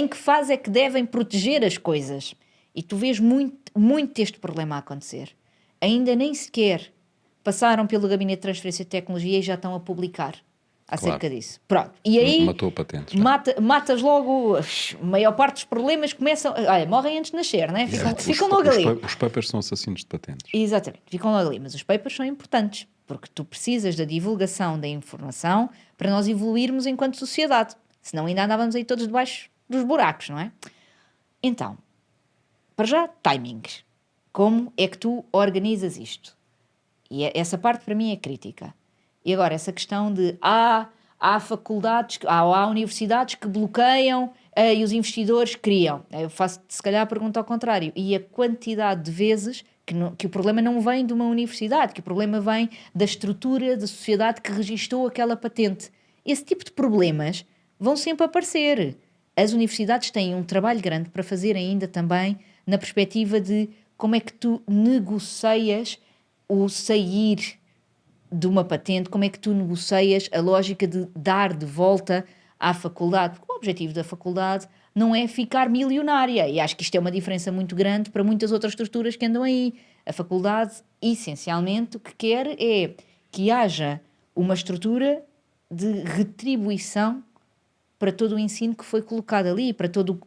que fase é que devem proteger as coisas. E tu vês muito este problema a acontecer. Ainda nem sequer passaram pelo Gabinete de Transferência de Tecnologia e já estão a publicar acerca disso. Pronto. E aí Matou a patente. matas logo a maior parte dos problemas começam... morrem antes de nascer, né? Ficam logo ali. Os papers são assassinos de patentes. Exatamente, ficam logo ali. Mas os papers são importantes, porque tu precisas da divulgação da informação para nós evoluirmos enquanto sociedade. Senão ainda andávamos aí todos debaixo dos buracos, não é? Então, para já, timings. Como é que tu organizas isto? E essa parte para mim é crítica. E agora, essa questão de há faculdades, há universidades que bloqueiam e os investidores criam. Eu faço, se calhar, a pergunta ao contrário. E a quantidade de vezes que o problema não vem de uma universidade, que o problema vem da estrutura da sociedade que registou aquela patente. Esse tipo de problemas vão sempre aparecer. As universidades têm um trabalho grande para fazer ainda também na perspectiva de como é que tu negocias o sair de uma patente, como é que tu negocias a lógica de dar de volta à faculdade. Porque o objetivo da faculdade não é ficar milionária. E acho que isto é uma diferença muito grande para muitas outras estruturas que andam aí. A faculdade, essencialmente, o que quer é que haja uma estrutura de retribuição para todo o ensino que foi colocado ali, para todo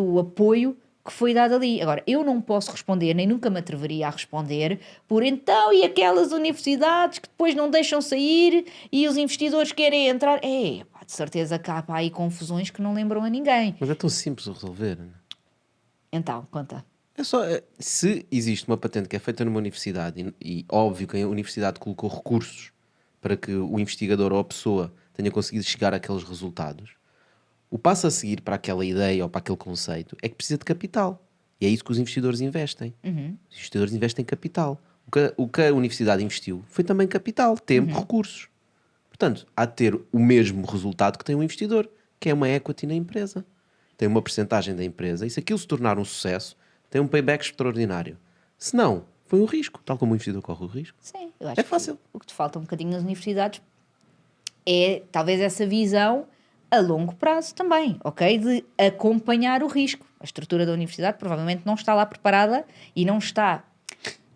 o apoio que foi dado ali. Agora, eu não posso responder, nem nunca me atreveria a responder, por então, e aquelas universidades que depois não deixam sair e os investidores querem entrar. De certeza que há aí confusões que não lembram a ninguém. Mas é tão simples de resolver. Então, conta. É só, se existe uma patente que é feita numa universidade e óbvio que a universidade colocou recursos para que o investigador ou a pessoa tenha conseguido chegar àqueles resultados, o passo a seguir para aquela ideia ou para aquele conceito é que precisa de capital. E é isso que os investidores investem. Os investidores investem em capital. O que a universidade investiu foi também capital, tempo, recursos. Portanto, há de ter o mesmo resultado que tem um investidor, que é uma equity na empresa. Tem uma percentagem da empresa e se aquilo se tornar um sucesso, tem um payback extraordinário. Se não, foi um risco, tal como o investidor corre o risco. Sim, eu acho fácil. Que o que te falta um bocadinho nas universidades é talvez essa visão a longo prazo também, ok? De acompanhar o risco. A estrutura da universidade provavelmente não está lá preparada e não está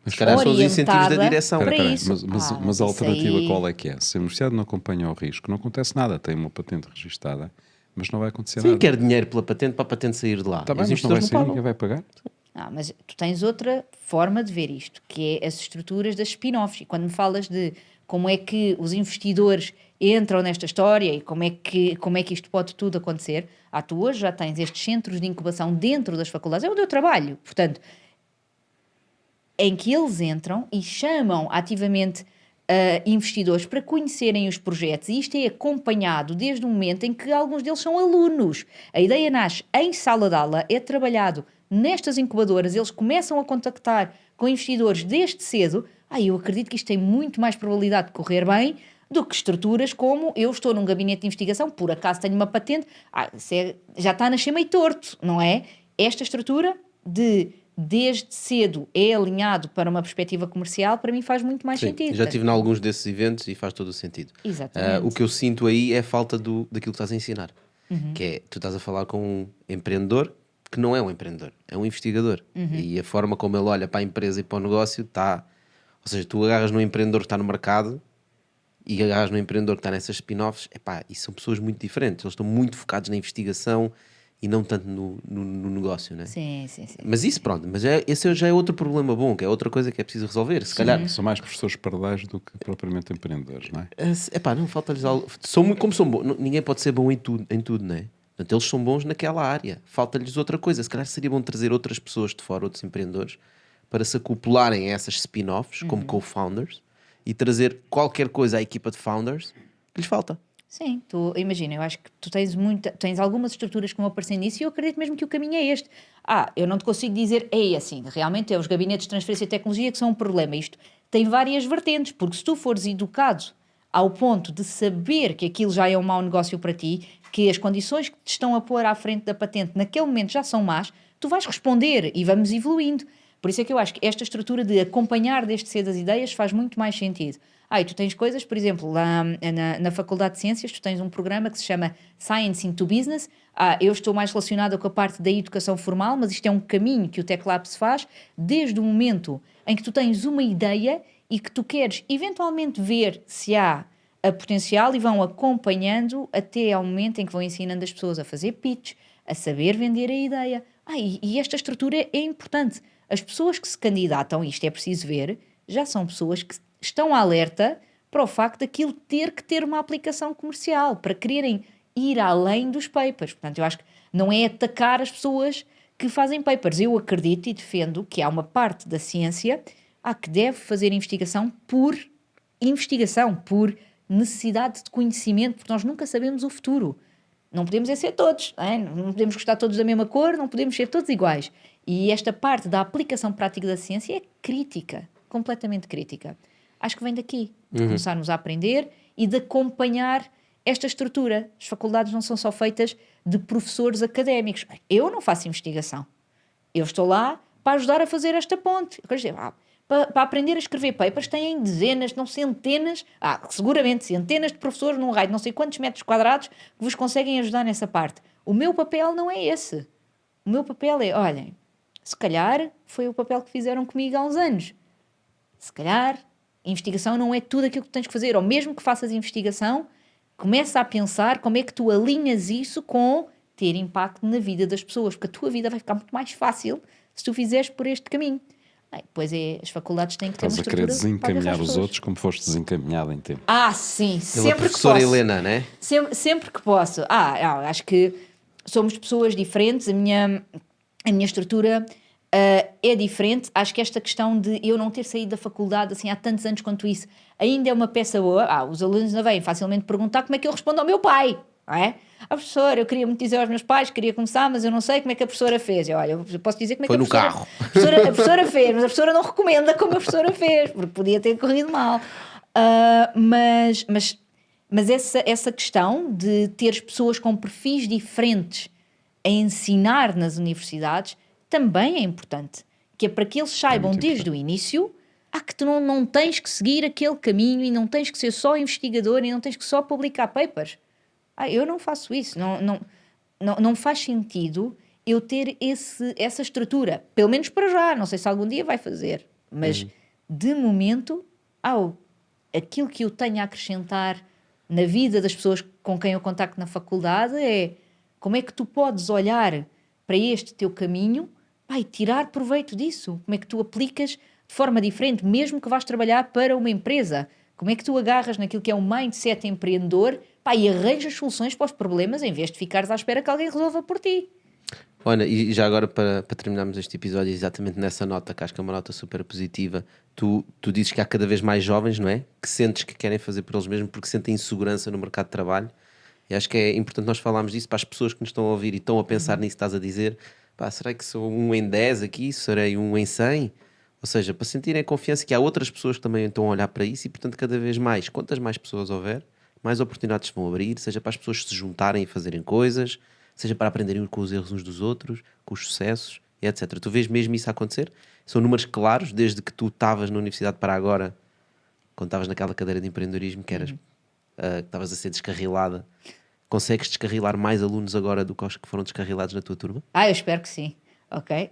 Mas se calhar são os incentivos da direção. para isso. Mas a isso alternativa aí... qual é que é? Se a universidade não acompanha o risco, não acontece nada. Tem uma patente registada, mas não vai acontecer Sim, nada. quer dinheiro pela patente para a patente sair de lá. Tá bem, Os mas não vai investidores sair, pagam. ninguém vai pagar. Mas tu tens outra forma de ver isto, que é as estruturas das spin-offs. E quando me falas de como é que os investidores entram nesta história e como é que isto pode tudo acontecer, tu hoje já tens estes centros de incubação dentro das faculdades, é onde eu trabalho, portanto, em que eles entram e chamam ativamente investidores para conhecerem os projetos, e isto é acompanhado desde o momento em que alguns deles são alunos. A ideia nasce em sala de aula, é trabalhado nestas incubadoras, eles começam a contactar com investidores desde cedo. Eu acredito que isto tem muito mais probabilidade de correr bem do que estruturas como eu estou num gabinete de investigação, por acaso tenho uma patente, já está a nascer meio torto, não é? Esta estrutura desde cedo é alinhado para uma perspectiva comercial, para mim faz muito mais sentido. Já estive em alguns desses eventos e faz todo o sentido. Exatamente. O que eu sinto aí é a falta daquilo que estás a ensinar. Que é, tu estás a falar com um empreendedor que não é um empreendedor, é um investigador. E a forma como ele olha para a empresa e para o negócio está... Ou seja, tu agarras no empreendedor que está no mercado e agarras no empreendedor que está nessas spin-offs, e são pessoas muito diferentes. Eles estão muito focados na investigação e não tanto no negócio, né? Sim. Mas isso, pronto, mas esse já é outro problema bom, que é outra coisa que é preciso resolver. Se calhar, São mais professores pardais do que propriamente empreendedores, não é? epá, não falta-lhes algo. Como são bons, ninguém pode ser bom em tudo, não é? Portanto, eles são bons naquela área, falta-lhes outra coisa. Se calhar seria bom trazer outras pessoas de fora, outros empreendedores, para se acoplarem a essas spin-offs, como co-founders, e trazer qualquer coisa à equipa de founders que lhes falta. Sim, imagina, eu acho que tu tens algumas estruturas que vão aparecer nisso e eu acredito mesmo que o caminho é este. Eu não te consigo dizer, é assim, realmente é os gabinetes de transferência de tecnologia que são um problema. Isto tem várias vertentes, porque se tu fores educado ao ponto de saber que aquilo já é um mau negócio para ti, que as condições que te estão a pôr à frente da patente naquele momento já são más, tu vais responder e vamos evoluindo. Por isso é que eu acho que esta estrutura de acompanhar desde cedo as ideias faz muito mais sentido. E tu tens coisas, por exemplo, lá na Faculdade de Ciências, tu tens um programa que se chama Science into Business. Eu estou mais relacionada com a parte da educação formal, mas isto é um caminho que o Tech Labs faz desde o momento em que tu tens uma ideia e que tu queres eventualmente ver se há a potencial e vão acompanhando até ao momento em que vão ensinando as pessoas a fazer pitch, a saber vender a ideia. E esta estrutura é importante. As pessoas que se candidatam, isto é preciso ver, já são pessoas que estão alerta para o facto daquilo ter que ter uma aplicação comercial, para quererem ir além dos papers. Portanto, eu acho que não é atacar as pessoas que fazem papers. Eu acredito e defendo que há uma parte da ciência que deve fazer investigação, por necessidade de conhecimento, porque nós nunca sabemos o futuro. Não podemos ser todos, não podemos gostar todos da mesma cor, não podemos ser todos iguais. E esta parte da aplicação prática da ciência é crítica, completamente crítica. Acho que vem daqui, de começarmos a aprender e de acompanhar esta estrutura. As faculdades não são só feitas de professores académicos. Eu não faço investigação. Eu estou lá para ajudar a fazer esta ponte. Quer dizer, para aprender a escrever papers têm dezenas, não centenas, seguramente centenas de professores num raio de não sei quantos metros quadrados que vos conseguem ajudar nessa parte. O meu papel não é esse. O meu papel é, olhem, se calhar foi o papel que fizeram comigo há uns anos. Se calhar a investigação não é tudo aquilo que tens que fazer, ou mesmo que faças investigação, começa a pensar como é que tu alinhas isso com ter impacto na vida das pessoas, porque a tua vida vai ficar muito mais fácil se tu fizeres por este caminho. Pois as faculdades têm que ter uma Estás a estrutura querer desencaminhar para os outros como foste desencaminhado em tempo. Sim, Pela sempre que professora posso. Helena, né? Sempre que posso. Acho que somos pessoas diferentes, a minha estrutura é diferente. Acho que esta questão de eu não ter saído da faculdade assim há tantos anos quanto isso ainda é uma peça boa. Os alunos não vêm facilmente perguntar como é que eu respondo ao meu pai, não é? Professora, eu queria muito dizer aos meus pais, queria começar, mas eu não sei como é que a professora fez. Eu posso dizer como é que a professora fez, mas a professora não recomenda como a professora fez, porque podia ter corrido mal. Mas essa questão de teres pessoas com perfis diferentes a ensinar nas universidades também é importante, que é para que eles saibam desde o início que tu não tens que seguir aquele caminho e não tens que ser só investigador e não tens que só publicar papers. Eu não faço isso, não faz sentido eu ter essa estrutura, pelo menos para já, não sei se algum dia vai fazer, mas de momento, aquilo que eu tenho a acrescentar na vida das pessoas com quem eu contacto na faculdade é como é que tu podes olhar para este teu caminho e tirar proveito disso, como é que tu aplicas de forma diferente, mesmo que vás trabalhar para uma empresa, como é que tu agarras naquilo que é um mindset empreendedor e arranjas soluções para os problemas em vez de ficares à espera que alguém resolva por ti. Olha, e já agora para terminarmos este episódio exatamente nessa nota, que acho que é uma nota super positiva, tu dizes que há cada vez mais jovens, não é? Que sentes que querem fazer por eles mesmos porque sentem insegurança no mercado de trabalho, e acho que é importante nós falarmos disso para as pessoas que nos estão a ouvir e estão a pensar nisso que estás a dizer. Será que sou 1 em 10 aqui? Serei 1 em 100? Ou seja, para sentirem a confiança que há outras pessoas que também estão a olhar para isso e, portanto, cada vez mais, quantas mais pessoas houver, mais oportunidades vão abrir, seja para as pessoas se juntarem e fazerem coisas, seja para aprenderem com os erros uns dos outros, com os sucessos, e etc. Tu vês mesmo isso acontecer? São números claros, desde que tu estavas na universidade para agora, quando estavas naquela cadeira de empreendedorismo, que eras, que estavas a ser descarrilada. Consegues descarrilar mais alunos agora do que os que foram descarrilados na tua turma? Eu espero que sim. Ok.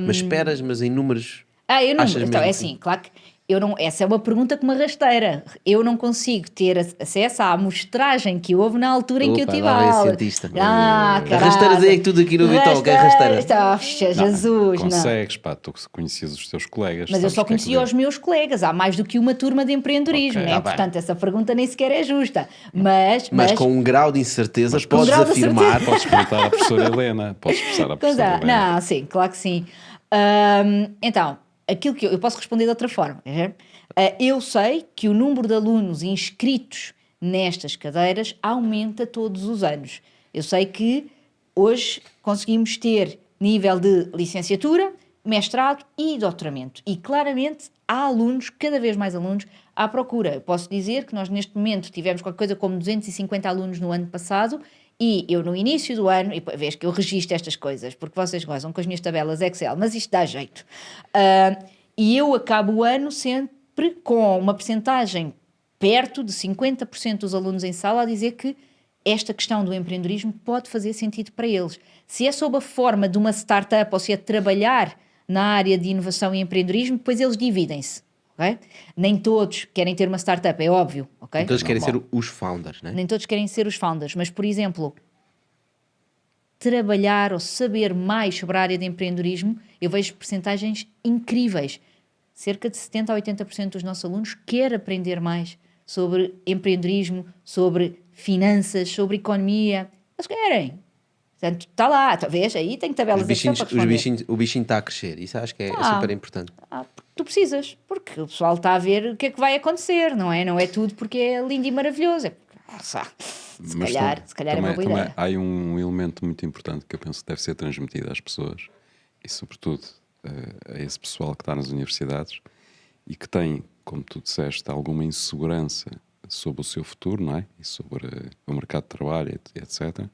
Mas esperas, mas em números... Eu não, achas então, mesmo é assim, claro que essa é uma pergunta com uma rasteira. Eu não consigo ter acesso à amostragem que houve na altura em que eu Opa, tive lá a vem a aula. cientista. Caralho. Rasteiras é tudo aqui no Vital, que é rasteira. Jesus, não. Consegues, pá, tu conhecias os teus colegas. Mas eu sabes só o que é que conhecia deu. os meus colegas, há mais do que uma turma de empreendedorismo, Ok, né? tá bem. Portanto, essa pergunta nem sequer é justa. Mas com um grau de incerteza com um podes grau de afirmar. Podes perguntar à professora Helena. Podes expressar à professora Helena. Não, sim, claro que sim. Então, aquilo que eu posso responder de outra forma. Eu sei que o número de alunos inscritos nestas cadeiras aumenta todos os anos. Eu sei que hoje conseguimos ter nível de licenciatura, mestrado e doutoramento. E claramente há alunos, cada vez mais alunos, à procura. Eu posso dizer que nós neste momento tivemos qualquer coisa como 250 alunos no ano passado e eu no início do ano, e vês que eu registro estas coisas, porque vocês gozam com as minhas tabelas Excel, mas isto dá jeito. E eu acabo o ano sempre com uma percentagem perto de 50% dos alunos em sala a dizer que esta questão do empreendedorismo pode fazer sentido para eles. Se é sob a forma de uma startup ou se é trabalhar na área de inovação e empreendedorismo, depois eles dividem-se. Okay? Nem todos querem ter uma startup, é óbvio. Okay? Então eles querem ser os founders, né? Nem todos querem ser os founders, mas, por exemplo, trabalhar ou saber mais sobre a área de empreendedorismo, eu vejo percentagens incríveis. Cerca de 70% a 80% dos nossos alunos quer aprender mais sobre empreendedorismo, sobre finanças, sobre economia. Eles querem. Portanto, está lá, talvez, aí tem tabelas Excel para responder. O bichinho está a crescer, isso acho que é super importante. Tu precisas, porque o pessoal está a ver o que é que vai acontecer, não é? Não é tudo porque é lindo e maravilhoso. Se calhar é uma boa ideia. Há um elemento muito importante que eu penso que deve ser transmitido às pessoas e, sobretudo, a esse pessoal que está nas universidades e que tem, como tu disseste, alguma insegurança sobre o seu futuro, não é? E sobre o mercado de trabalho, etc.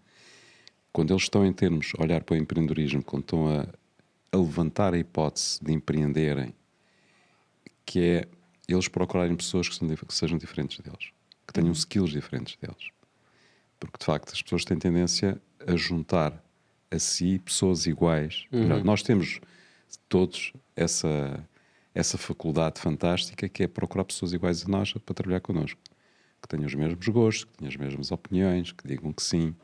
Quando eles estão em termos, a olhar para o empreendedorismo, quando estão a levantar a hipótese de empreenderem, que é eles procurarem pessoas que sejam diferentes deles, que tenham skills diferentes deles. Porque, de facto, as pessoas têm tendência a juntar a si pessoas iguais. Nós temos todos essa faculdade fantástica que é procurar pessoas iguais a nós para trabalhar connosco. Que tenham os mesmos gostos, que tenham as mesmas opiniões, que digam que sim.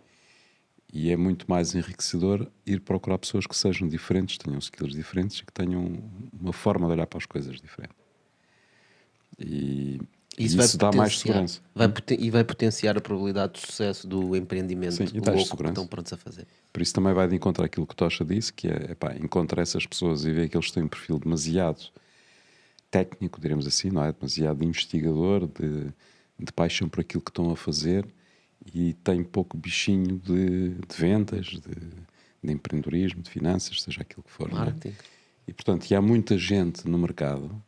E é muito mais enriquecedor ir procurar pessoas que sejam diferentes, tenham skills diferentes e que tenham uma forma de olhar para as coisas diferente. E isso dá mais segurança. Vai potenciar a probabilidade de sucesso do empreendimento louco que estão prontos a fazer. Por isso também vai de encontro àquilo que o Tocha disse, que é, encontrar essas pessoas e ver que eles têm um perfil demasiado técnico, diremos assim, não é? Demasiado investigador, de paixão por aquilo que estão a fazer e tem pouco bichinho de vendas, de empreendedorismo, de finanças, seja aquilo que for. Marketing. Não é? E, portanto, há muita gente no mercado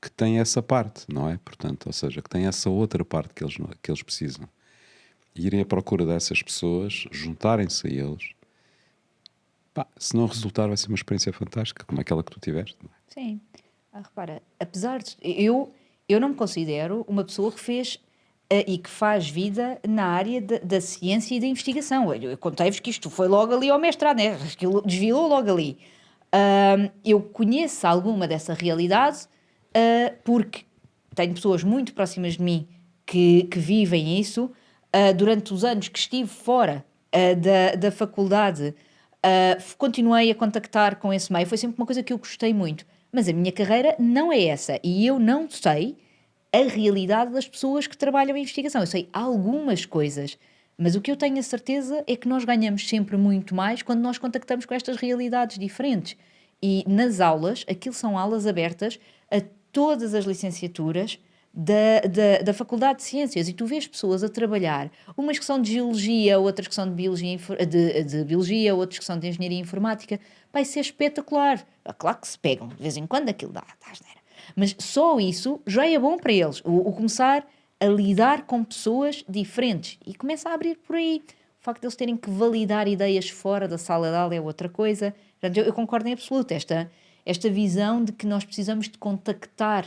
que tem essa parte, não é? Portanto, ou seja, que tem essa outra parte que eles precisam. E irem à procura dessas pessoas, juntarem-se a eles, se não resultar vai ser uma experiência fantástica, como aquela que tu tiveste. Não é? Sim. Repara, apesar de... Eu não me considero uma pessoa que fez e que faz vida na área da ciência e da investigação. Eu contei-vos que isto foi logo ali ao mestrado, né? Aquilo desvilou logo ali. Eu conheço alguma dessa realidade porque tenho pessoas muito próximas de mim que vivem isso. Durante os anos que estive fora da faculdade, continuei a contactar com esse meio. Foi sempre uma coisa que eu gostei muito. Mas a minha carreira não é essa. E eu não sei a realidade das pessoas que trabalham em investigação. Eu sei algumas coisas, mas o que eu tenho a certeza é que nós ganhamos sempre muito mais quando nós contactamos com estas realidades diferentes. E nas aulas, aquilo são aulas abertas a todas as licenciaturas da Faculdade de Ciências, e tu vês pessoas a trabalhar, umas que são de Geologia, outras que são de Biologia, outras que são de Engenharia Informática. Vai ser espetacular. Claro que se pegam, de vez em quando aquilo dá asneira. Mas só isso já é bom para eles, o começar a lidar com pessoas diferentes, e começa a abrir por aí. O facto de eles terem que validar ideias fora da sala de aula é outra coisa. Portanto, eu concordo em absoluto. Esta visão de que nós precisamos de contactar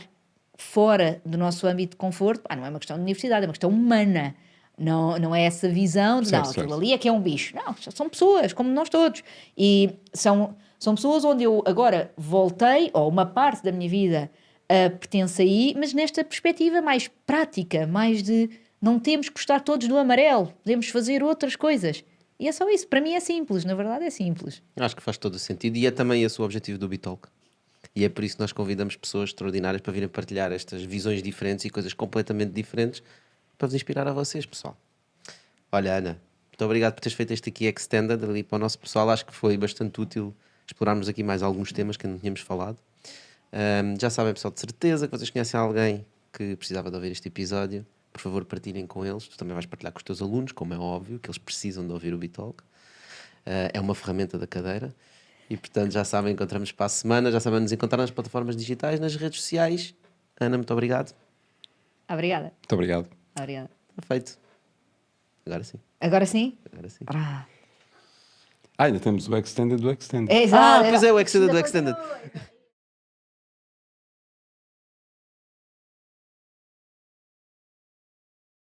fora do nosso âmbito de conforto, não é uma questão de universidade, é uma questão humana. Não é essa visão de, aquilo ali é que é um bicho. Não, são pessoas, como nós todos. E são pessoas onde eu agora voltei, ou uma parte da minha vida, pertence aí, mas nesta perspectiva mais prática, mais de não temos que gostar todos do amarelo, podemos fazer outras coisas. E é só isso. Para mim é simples, na verdade é simples. Acho que faz todo o sentido e é também esse o objetivo do Bitalk. E é por isso que nós convidamos pessoas extraordinárias para virem partilhar estas visões diferentes e coisas completamente diferentes para vos inspirar a vocês, pessoal. Olha, Ana, muito obrigado por teres feito este aqui Extended ali para o nosso pessoal. Acho que foi bastante útil explorarmos aqui mais alguns temas que não tínhamos falado. Já sabem, pessoal, de certeza que vocês conhecem alguém que precisava de ouvir este episódio. Por favor, partilhem com eles. Tu também vais partilhar com os teus alunos, como é óbvio, que eles precisam de ouvir o Bitalk. É uma ferramenta da cadeira. E, portanto, já sabem, encontramos para a semana. Já sabem nos encontrar nas plataformas digitais, nas redes sociais. Ana, muito obrigado. Obrigada. Muito obrigado. Obrigada. Está feito. Agora sim. Agora sim? Agora sim. Ah, Ainda temos o Extended do Extended. é exato. Pois é, o Extended do Ainda Extended. continua.